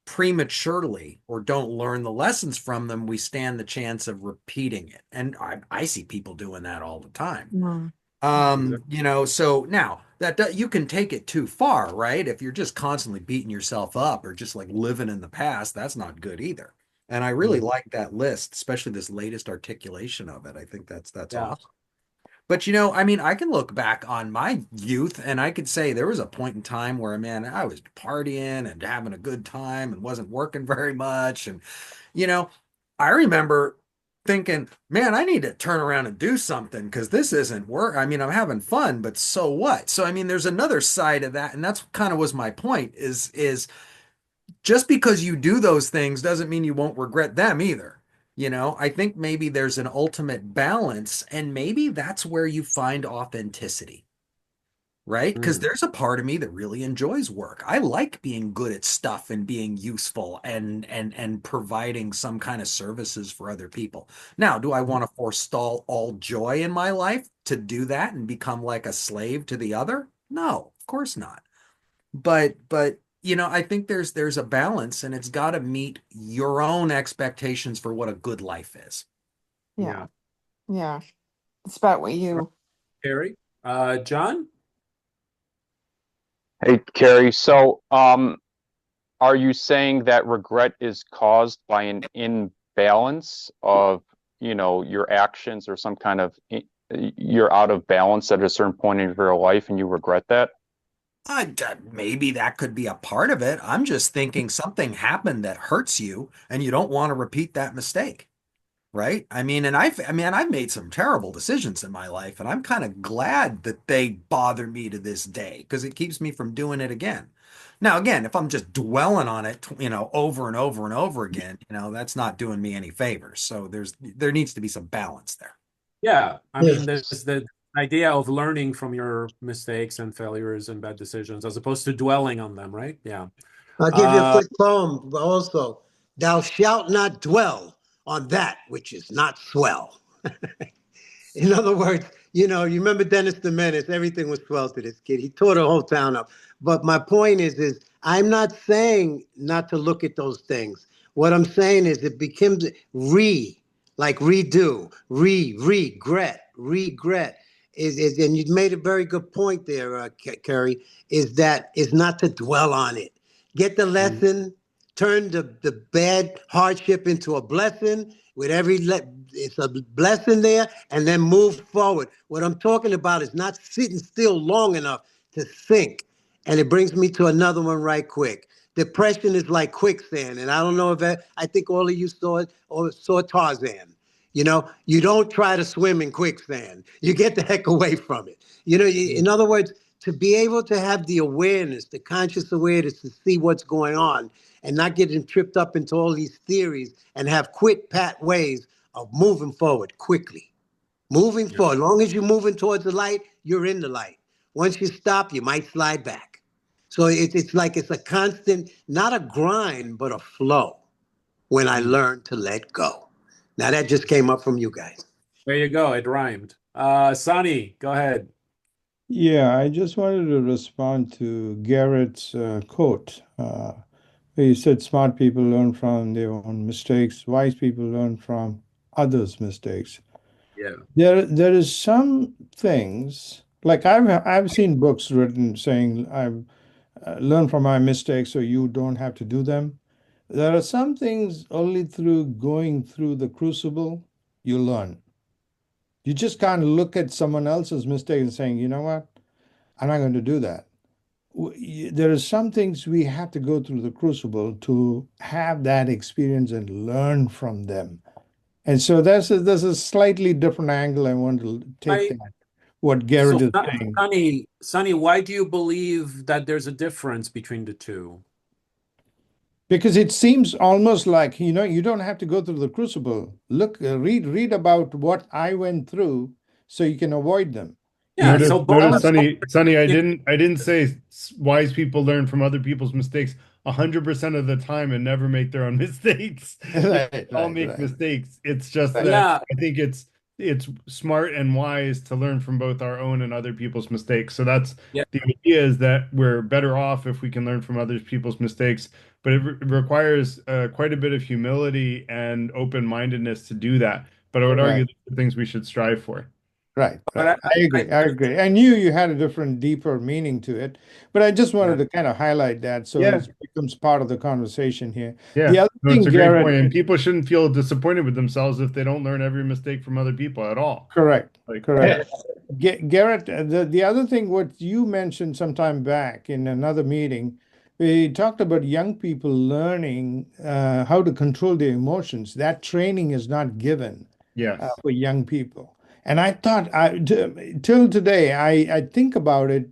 prematurely or don't learn the lessons from them, we stand the chance of repeating it. And I see people doing that all the time.
Mm.
So now that you can take it too far, right? If you're just constantly beating yourself up or just like living in the past, that's not good either. And I really like that list, especially this latest articulation of it. I think that's
Yeah.
awesome. But I can look back on my youth and I could say there was a point in time where, man, I was partying and having a good time and wasn't working very much. And, you know, I remember thinking, man, I need to turn around and do something because this isn't work. I'm having fun, but so what? So, there's another side of that. And that's kind of was my point is just because you do those things doesn't mean you won't regret them either. I think maybe there's an ultimate balance, and maybe that's where you find authenticity, right? Because there's a part of me that really enjoys work. I like being good at stuff and being useful and providing some kind of services for other people. Now, do I want to forestall all joy in my life to do that and become like a slave to the other? No, of course not. But I think there's a balance and it's got to meet your own expectations for what a good life is.
Yeah. Yeah. It's about what you.
Carrie. John?
Hey, Carrie. So, are you saying that regret is caused by an imbalance of, your actions or some kind of you're out of balance at a certain point in your life and you regret that?
Maybe that could be a part of it. I'm just thinking something happened that hurts you and you don't want to repeat that mistake. Right. I've made some terrible decisions in my life, and I'm kind of glad that they bother me to this day because it keeps me from doing it again. Now, again, if I'm just dwelling on it, over and over and over again, that's not doing me any favors. So there needs to be some balance there.
Yeah.
Yes.
There's the idea of learning from your mistakes and failures and bad decisions as opposed to dwelling on them, right? Yeah.
I'll give you a quick poem also. Thou shalt not dwell on that which is not swell. In other words, you remember Dennis the Menace, everything was swell to this kid. He tore the whole town up. But my point is I'm not saying not to look at those things. What I'm saying is it becomes like redo, regret. And you made a very good point there, Kerry, is not to dwell on it. Get the lesson, turn the bad hardship into a blessing with it's a blessing there, and then move forward. What I'm talking about is not sitting still long enough to think. And it brings me to another one right quick. Depression is like quicksand, and I don't know if I think all of you saw it or saw Tarzan. You don't try to swim in quicksand. You get the heck away from it. In other words, to be able to have the awareness, the conscious awareness to see what's going on and not getting tripped up into all these theories and have quick pat ways of moving forward quickly. Moving forward. As long as you're moving towards the light, you're in the light. Once you stop, you might slide back. So it's like it's a constant, not a grind, but a flow when I learned to let go. Now that just came up from you guys.
There you go. It rhymed. Sonny, go ahead.
Yeah, I just wanted to respond to Garrett's quote. He said, "Smart people learn from their own mistakes. Wise people learn from others' mistakes."
Yeah.
There is some things like I've seen books written saying I've learned from my mistakes, so you don't have to do them. There are some things only through going through the crucible you learn. You just can't look at someone else's mistake and saying, you know what, I'm not going to do that. there are some things we have to go through the crucible to have that experience and learn from them. And so there's a slightly different angle I want to take
I
that, what
so
Garrett is saying.
Sonny, why do you believe that there's a difference between the two?
Because it seems almost like, you don't have to go through the crucible. Look, read about what I went through so you can avoid them.
Yeah, so
Notice,
both
Sonny, I didn't say wise people learn from other people's mistakes 100% of the time and never make their own mistakes.
Right,
All
right,
make
right.
mistakes. It's just
Right.
that
yeah,
I think it's smart and wise to learn from both our own and other people's mistakes. So that's
yeah,
the idea, is that we're better off if we can learn from other people's mistakes, but it requires quite a bit of humility and open-mindedness to do that. But I would argue
Right.
that the things we should strive for.
Right,
but
right. I agree. I agree. I knew you had a different, deeper meaning to it, but I just
yeah,
wanted to kind of highlight that so
Yeah.
it becomes part of the conversation here.
Yeah,
The other
no, it's
thing,
a great point.
Garrett,
And people shouldn't feel disappointed with themselves if they don't learn every mistake from other people at all.
correct,
Like,
correct. Garrett, the other thing, what you mentioned some time back in another meeting, we talked about young people learning how to control their emotions. That training is not given
yes.
for young people. And I thought, till today, I think about it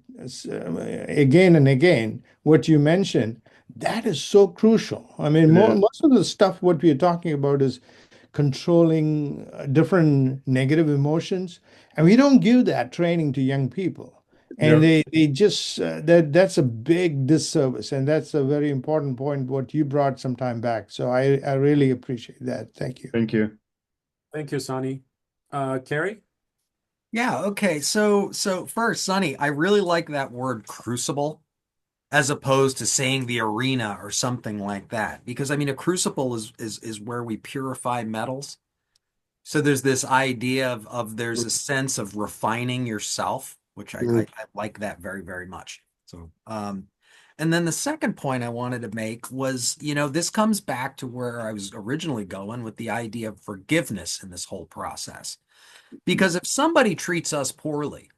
again and again, what you mentioned, that is so crucial. I mean,
It is.
most of the stuff, what we are talking about is controlling different negative emotions. And we don't give that training to young people. And
Yep.
they just, that's a big disservice. And that's a very important point, what you brought some time back. So I really appreciate that. Thank you.
Thank you.
thank you, Sonny. Carrie?
Yeah, okay. So first, Sonny, I really like that word crucible as opposed to saying the arena or something like that. Because I mean a crucible is where we purify metals. So there's this idea of there's a sense of refining yourself, which I like that very, very much. So and then the second point I wanted to make was, this comes back to where I was originally going with the idea of forgiveness in this whole process. Because if somebody treats us poorly,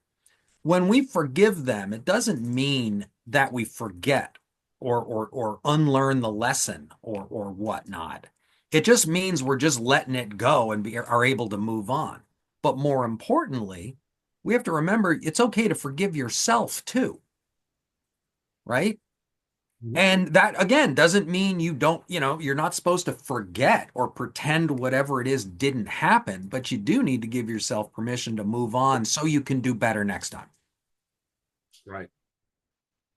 when we forgive them, it doesn't mean that we forget or unlearn the lesson or whatnot. It just means we're just letting it go and are able to move on. But more importantly, we have to remember it's okay to forgive yourself too, right? And that again doesn't mean you don't, you're not supposed to forget or pretend whatever it is didn't happen, but you do need to give yourself permission to move on so you can do better next time.
Right.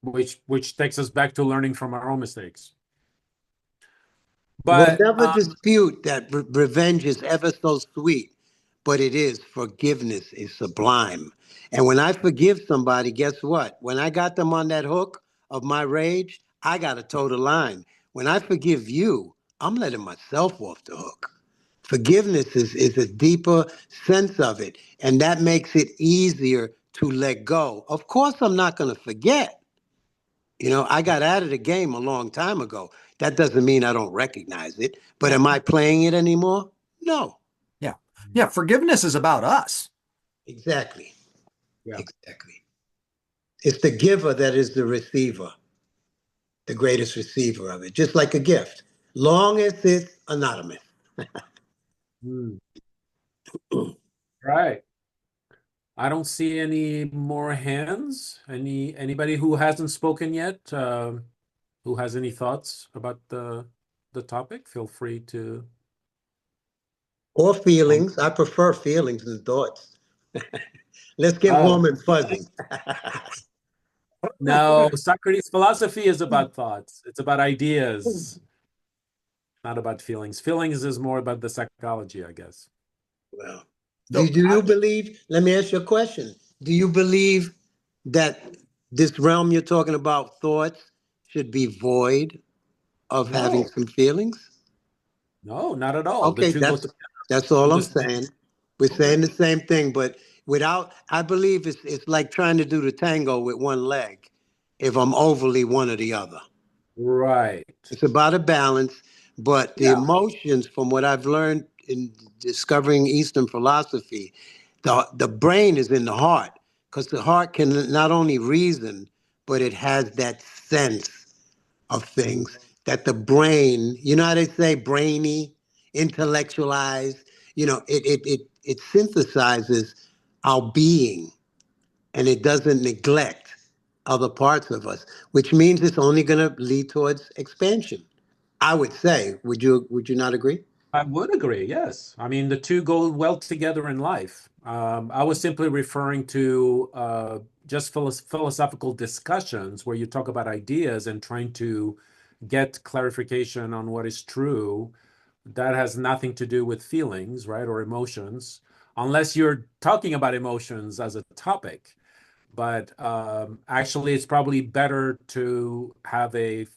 Which takes us back to learning from our own mistakes.
We'll
But
never dispute that revenge is ever so sweet, but it is. Forgiveness is sublime. And when I forgive somebody, guess what? When I got them on that hook of my rage, I got to toe the line. When I forgive you, I'm letting myself off the hook. Forgiveness is a deeper sense of it, and that makes it easier to let go. Of course, I'm not going to forget. I got out of the game a long time ago. That doesn't mean I don't recognize it, but am I playing it anymore? No.
Yeah. Yeah. Forgiveness is about us.
Exactly.
yeah,
Exactly. It's the giver that is the receiver, the greatest receiver of it, just like a gift, long as it's anonymous.
right. I don't see any more hands. Anybody who hasn't spoken yet, who has any thoughts about the topic, feel free to.
Or feelings. I prefer feelings than thoughts. Let's get
Oh,
warm and fuzzy.
no, Socrates' philosophy is about thoughts. It's about ideas, not about feelings. Feelings is more about the psychology, I guess.
Well, do,
So
do you believe, let me ask you a question. Do you believe that this realm you're talking about, thoughts, should be void of having
No,
some feelings?
no, not at all. The
Okay,
two go
that's
together.
that's all
You
I'm
just
saying. We're saying the same thing, but without, I believe it's like trying to do the tango with one leg if I'm overly one or the other.
right.
It's about a balance, but the
Yeah.
emotions, from what I've learned in discovering Eastern philosophy, the brain is in the heart, because the heart can not only reason, but it has that sense of things that the brain, you know how they say brainy, intellectualized, it synthesizes our being, and it doesn't neglect other parts of us, which means it's only going to lead towards expansion. I would say. Would you not agree?
I would agree, yes. I mean, the two go well together in life. I was simply referring to just philosophical discussions where you talk about ideas and trying to get clarification on what is true. That has nothing to do with feelings, right, or emotions, unless you're talking about emotions as a topic. But actually, it's probably better to have a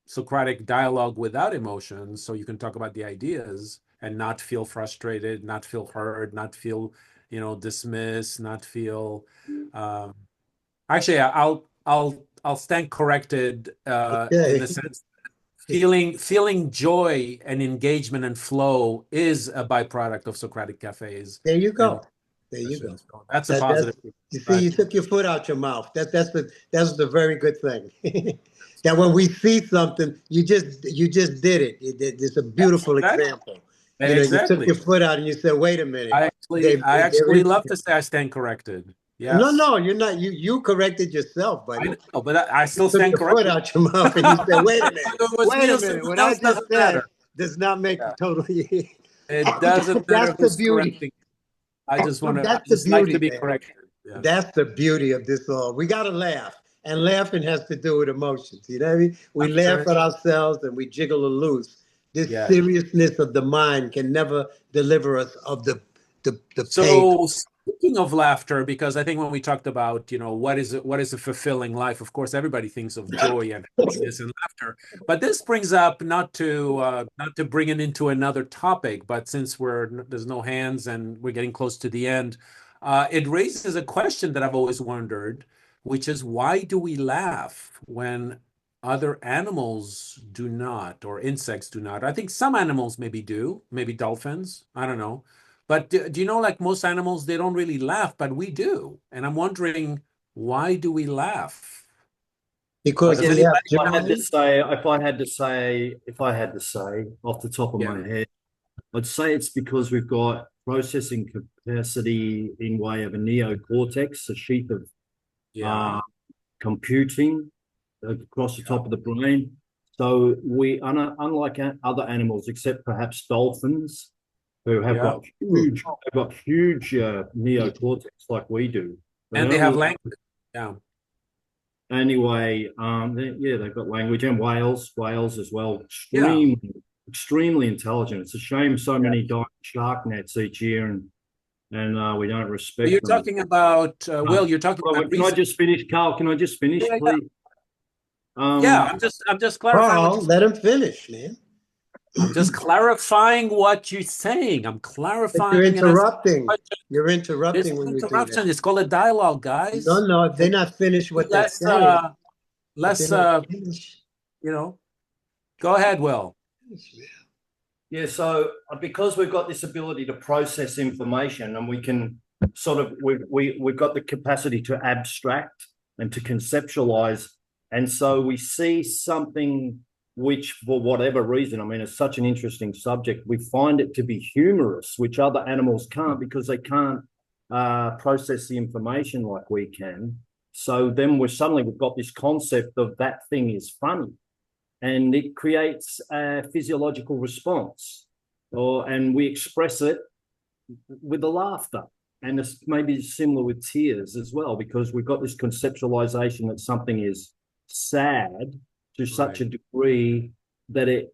Socratic dialogue without emotions, so you can talk about the ideas and not feel frustrated, not feel heard, not feel, dismissed, not feel. Um, Actually, I'll stand corrected in
Okay.
the sense feeling joy and engagement and flow is a byproduct of Socratic cafes
There you
and
go. There you go.
sessions. So that's a
That's
positive.
you see,
But
you took your foot out your mouth. That's the very good thing. That when we see something, you just did it. It's a
yes,
beautiful
exactly.
example. You took
Exactly.
your foot out and you said, "Wait a minute."
I
There
actually
is
love to say I stand corrected.
no,
Yes.
no. You're not. You corrected yourself,
I
buddy.
know, but I
You
still
took
stand
your foot
corrected.
out your mouth and you said, "Wait a minute.
Whether it was
Wait
me
a
or
minute."
someone
What I
else
just
doesn't
said
matter.
does not make
Yeah.
totally.
It doesn't matter
That's the
who's
beauty.
correcting. I
That's the
just like to
beauty,
be
man.
corrected. Yeah.
That's the beauty of this all. We got to laugh. And laughing has to do with emotions. You know what I mean? We
I'm sure.
laugh at ourselves and we jiggle a loose. This
Yeah.
seriousness of the mind can never deliver us of the pain.
So speaking of laughter, because I think when we talked about, what is a fulfilling life, of course, everybody thinks of joy and happiness and laughter. But this brings up not to bring it into another topic, but since there's no hands and we're getting close to the end, it raises a question that I've always wondered, which is why do we laugh when other animals do not, or insects do not? I think some animals maybe do, maybe dolphins. I don't know. But do you know, like most animals, they don't really laugh, but we do. And I'm wondering, why do we laugh?
Because
Does
we
Yes,
have
anybody
if
want
I had
to?
to say, off the top of
Yeah,
my head, I'd say it's because we've got processing capacity in way of a neocortex, a sheath of
yeah,
computing across the top of the brain. So unlike other animals, except perhaps dolphins, who have
yeah.
got huge neocortex like we do. They
And they
don't
have
really.
language. Yeah,
Anyway, they've got language and whales as well.
yeah.
Extremely intelligent. It's a shame so
Yeah.
many die in shark nets each year, and we don't
But you're
respect them.
talking about, Will, you're talking
Well,
about
can I
research.
just finish, Carl? Can I just finish,
Yeah, yeah.
please?
Yeah, I'm just clarifying what
Carl,
you're saying.
let him finish, man.
I'm just clarifying what you're saying. I'm
But you're
clarifying and asking
interrupting.
questions.
You're
There's
interrupting
no
when you do that.
interruption. It's called a dialogue, guys.
No, they're
Can
not finished
we
what they're
less
saying. But they're
less
not finished.
you know, go ahead, Will.
Yeah, so because we've got this ability to process information, and we can sort of we've got the capacity to abstract and to conceptualize, and so we see something which, for whatever reason, I mean, it's such an interesting subject, we find it to be humorous, which other animals can't because they can't process the information like we can. So then we've got this concept of that thing is funny, and it creates a physiological response, and we express it with the laughter. And it's maybe similar with tears as well, because we've got this conceptualization that something is sad to such a degree that it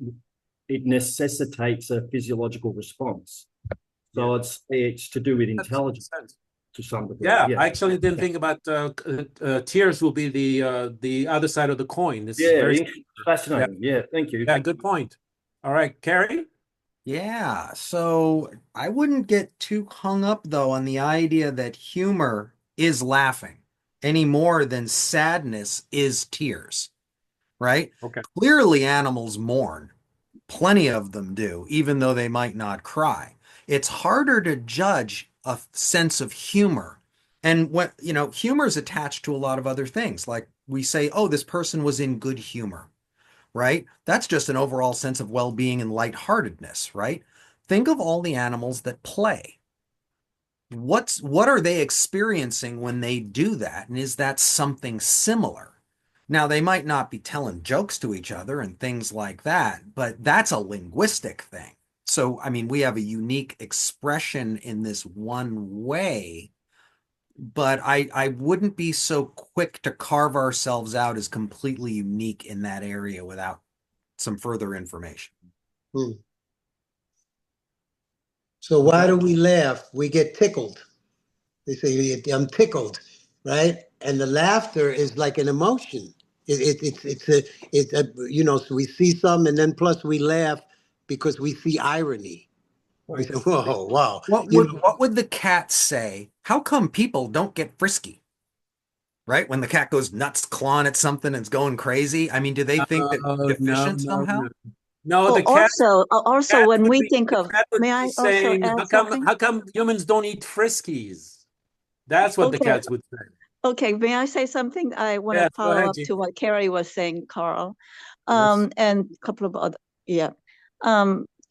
necessitates a physiological response. So it's to do with intelligence to some degree.
Yeah, I actually didn't think about tears will be the other side of the coin. This is very
fascinating. Yeah, thank you.
Yeah, good point. All right, Carrie?
Yeah, so I wouldn't get too hung up though on the idea that humor is laughing any more than sadness is tears, right?
Okay.
Clearly, animals mourn. Plenty of them do, even though they might not cry. It's harder to judge a sense of humor. And humor is attached to a lot of other things like we say, oh, this person was in good humor, right? That's just an overall sense of well-being and lightheartedness, right? Think of all the animals that play. What are they experiencing when they do that? And is that something similar? Now, they might not be telling jokes to each other and things like that, but that's a linguistic thing. So, I mean, we have a unique expression in this one way, but I wouldn't be so quick to carve ourselves out as completely unique in that area without some further information.
Hmm. So why do we laugh? We get tickled. They say, I'm tickled, right? And the laughter is like an emotion. So we see some, and then plus we laugh because we see irony. We say, whoa, wow.
What would the cat say? How come people don't get frisky? Right? When the cat goes nuts clawing at something and it's going crazy. I mean, do they think that we're deficient somehow?
No, the cat.
Also, when we think of, may I also
saying,
add something?
how come humans don't eat Friskies? That's what the
Okay.
cats would say.
Okay, may I say something? I want to
Yes, go
follow
ahead,
up
Jean.
to what Carrie was saying, Carl,
Yes.
and a couple of other, yeah.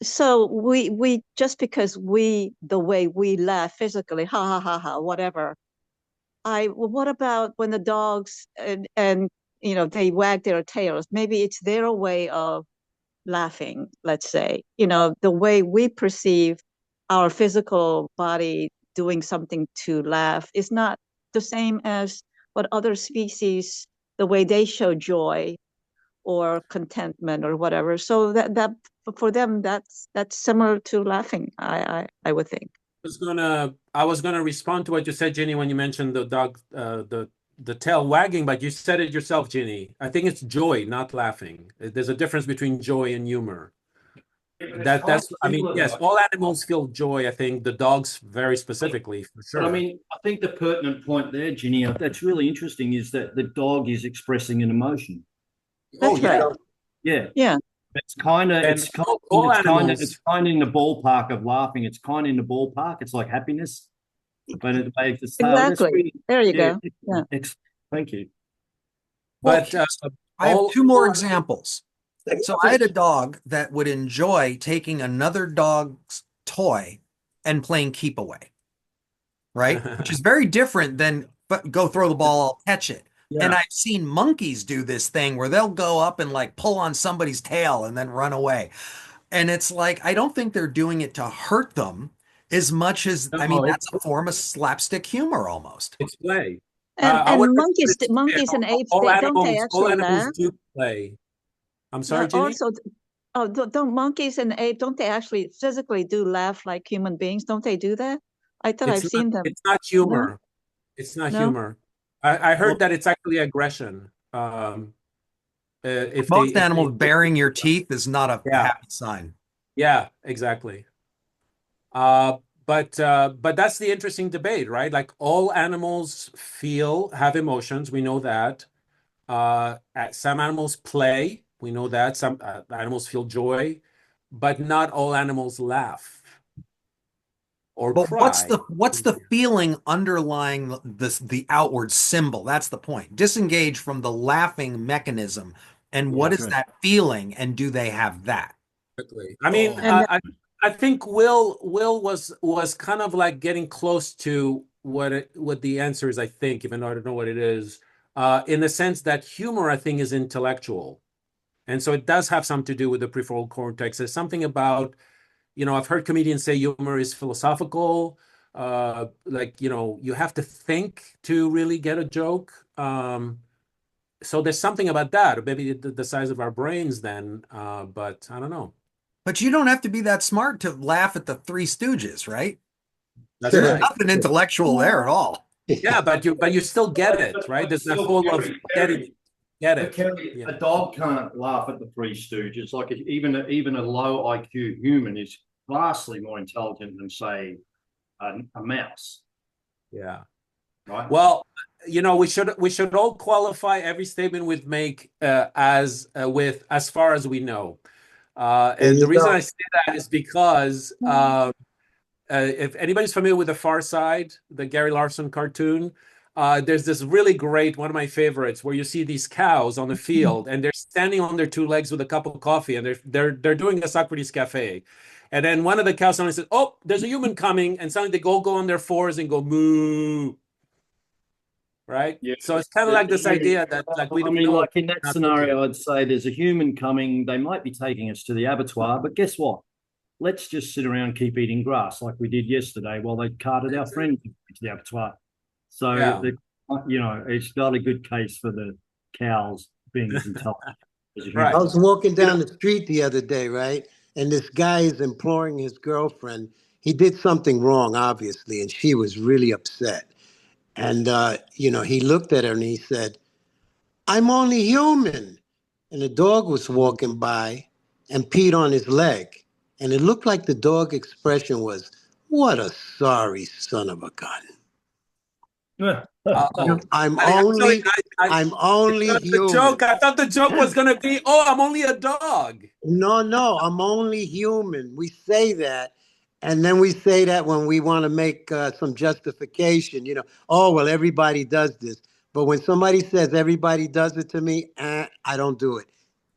So we just because the way we laugh physically, ha ha ha ha, whatever. Well, what about when the dogs and they wag their tails? Maybe it's their way of laughing, let's say. The way we perceive our physical body doing something to laugh is not the same as what other species, the way they show joy or contentment or whatever. So that for them, that's similar to laughing, I would think.
I was gonna respond to what you said, Ginny, when you mentioned the dog, the tail wagging, but you said it yourself, Ginny. I think it's joy, not laughing. There's a difference between joy and humor. I mean, yes, all animals feel joy. I think the dogs very specifically, for sure.
But I mean, I think the pertinent point there, Ginny, that's really interesting, is that the dog is expressing an emotion.
That's right.
Yeah.
Yeah.
It's kind of in the ballpark of laughing. It's kind of in the ballpark. It's like happiness, but it waves its tail.
Exactly. There you go. Yeah.
Thank you.
But
I have two more examples. So I had a dog that would enjoy taking another dog's toy and playing keep away, right? Which is very different than go throw the ball, I'll catch it. Yeah. And I've seen monkeys do this thing where they'll go up and like pull on somebody's tail and then run away. And it's like, I don't think they're doing it to hurt them as much as, I mean, that's a form of slapstick humor almost.
It's play.
And monkeys and apes,
all
actually
animals
laugh?
do play. I'm sorry, Ginny?
Also, don't monkeys and apes, don't they actually physically do laugh like human beings? Don't they do that? I thought I've seen them.
It's not humor.
No?
It's not humor. I heard that it's actually aggression.
If most animals baring your teeth is not a happy sign.
Yeah, exactly. But that's the interesting debate, right? Like all animals have emotions. We know that. Some animals play. We know that. Some animals feel joy, but not all animals laugh. But cry.
What's the feeling underlying the outward symbol? That's the point. Disengage from the laughing mechanism, and what is that feeling? And do they have that?
I mean, I think Will was kind of like getting close to what the answer is. I think, even though I don't know what it is, in the sense that humor, I think, is intellectual, and so it does have something to do with the prefrontal cortex. There's something about. I've heard comedians say humor is philosophical. You have to think to really get a joke. So there's something about that. Maybe the size of our brains then, but I don't know.
But you don't have to be that smart to laugh at the Three Stooges, right?
That's
There's
right.
nothing intellectual there at all.
Yeah, but you still get it, right? There's that whole of getting it. Get it.
A dog can't laugh at the Three Stooges. Like even a low IQ human is vastly more intelligent than, say, a mouse.
Yeah.
Right.
Well, we should all qualify every statement we make as far as we know. And the reason I say that is because if anybody's familiar with The Far Side, the Gary Larson cartoon, there's this really great, one of my favorites, where you see these cows on the field and they're standing on their two legs with a cup of coffee and they're doing a Socrates Café. And then one of the cows suddenly says, "Oh, there's a human coming," and suddenly they go on their fours and go moo. Right?
Yeah.
So it's kind of like this idea that like we
I
don't
mean,
know.
like in that scenario, I'd say there's a human coming. They might be taking us to the abattoir, but guess what? Let's just sit around and keep eating grass like we did yesterday while they carted our friends to the abattoir. So,
Yeah.
you know, it's not a good case for the cows being as intelligent as a human.
Right.
I was walking down the street the other day, right? And this guy is imploring his girlfriend. He did something wrong, obviously, and she was really upset. And, you know, he looked at her and he said, "I'm only human." And the dog was walking by and peed on his leg. And it looked like the dog expression was, "What a sorry son of a gun."
Uh-oh.
I'm
I
only,
actually,
I'm only
thought the
human.
joke. I thought the joke was gonna be, "Oh, I'm only a dog."
No, I'm only human. We say that. And then we say that when we want to make some justification, you know, oh, well, everybody does this. But when somebody says everybody does it to me, I don't do it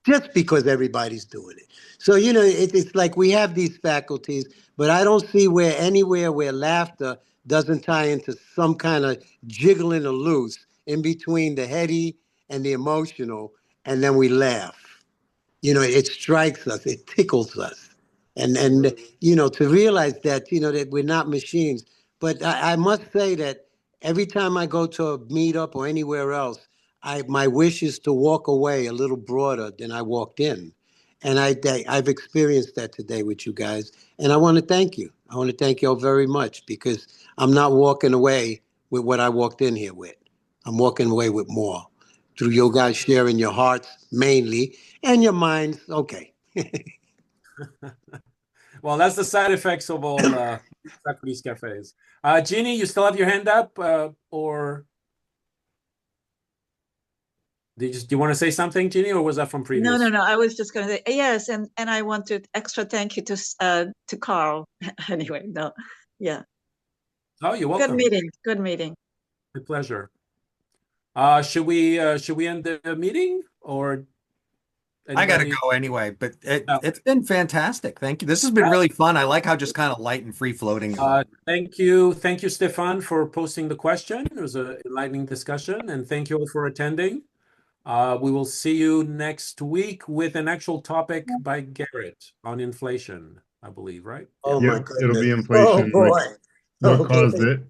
just because everybody's doing it. So, you know, it's like we have these faculties, but I don't see where anywhere where laughter doesn't tie into some kind of jiggling or loose in between the heady and the emotional, and then we laugh. You know, it strikes us, it tickles us. And you know, to realize that, you know, that we're not machines. But I must say that every time I go to a meetup or anywhere else, my wish is to walk away a little broader than I walked in. And I've experienced that today with you guys. And I want to thank you. I want to thank you all very much, because I'm not walking away with what I walked in here with. I'm walking away with more through you guys sharing your hearts mainly and your minds. Okay.
Well, that's the side effects of all Socrates cafes. Jeannie, you still have your hand up, or do you want to say something, Jeannie, or was that from previous?
No. I was just going to say yes, and I want to extra thank you to Carl. Anyway, no, yeah.
Oh, you're welcome.
Good meeting.
My pleasure. Should we end the meeting, or
I gotta
anybody?
go anyway, but
Oh.
it's been fantastic. Thank you. This has been really fun. I like how just kind of light and free floating.
Thank you, Stefan, for posting the question. It was an enlightening discussion, and thank you all for attending. We will see you next week with an actual topic by Garrett on inflation, I believe, right?
Oh my
Yep,
goodness.
it'll be inflation.
Oh boy.
What caused it?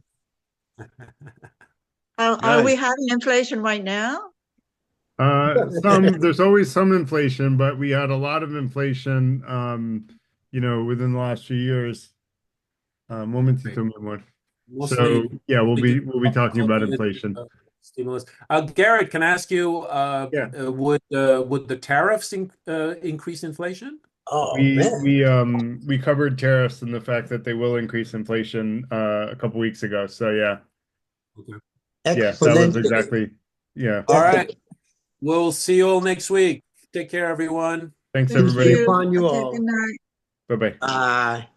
Are we having inflation right now?
There's always some inflation, but we had a lot of inflation, you know, within the last few years. Momentito, mi amor. So yeah, we'll be talking about inflation.
Stimulus. Garrett, can I ask you,
Yeah.
would the tariffs increase inflation?
Oh man.
We covered tariffs and the fact that they will increase inflation a couple weeks ago. So yeah.
Okay.
Yeah, that was exactly, yeah.
All right. We'll see you all next week. Take care, everyone.
Thanks, everybody.
Upon you
Okay,
all.
good night.
Bye-bye.
Bye.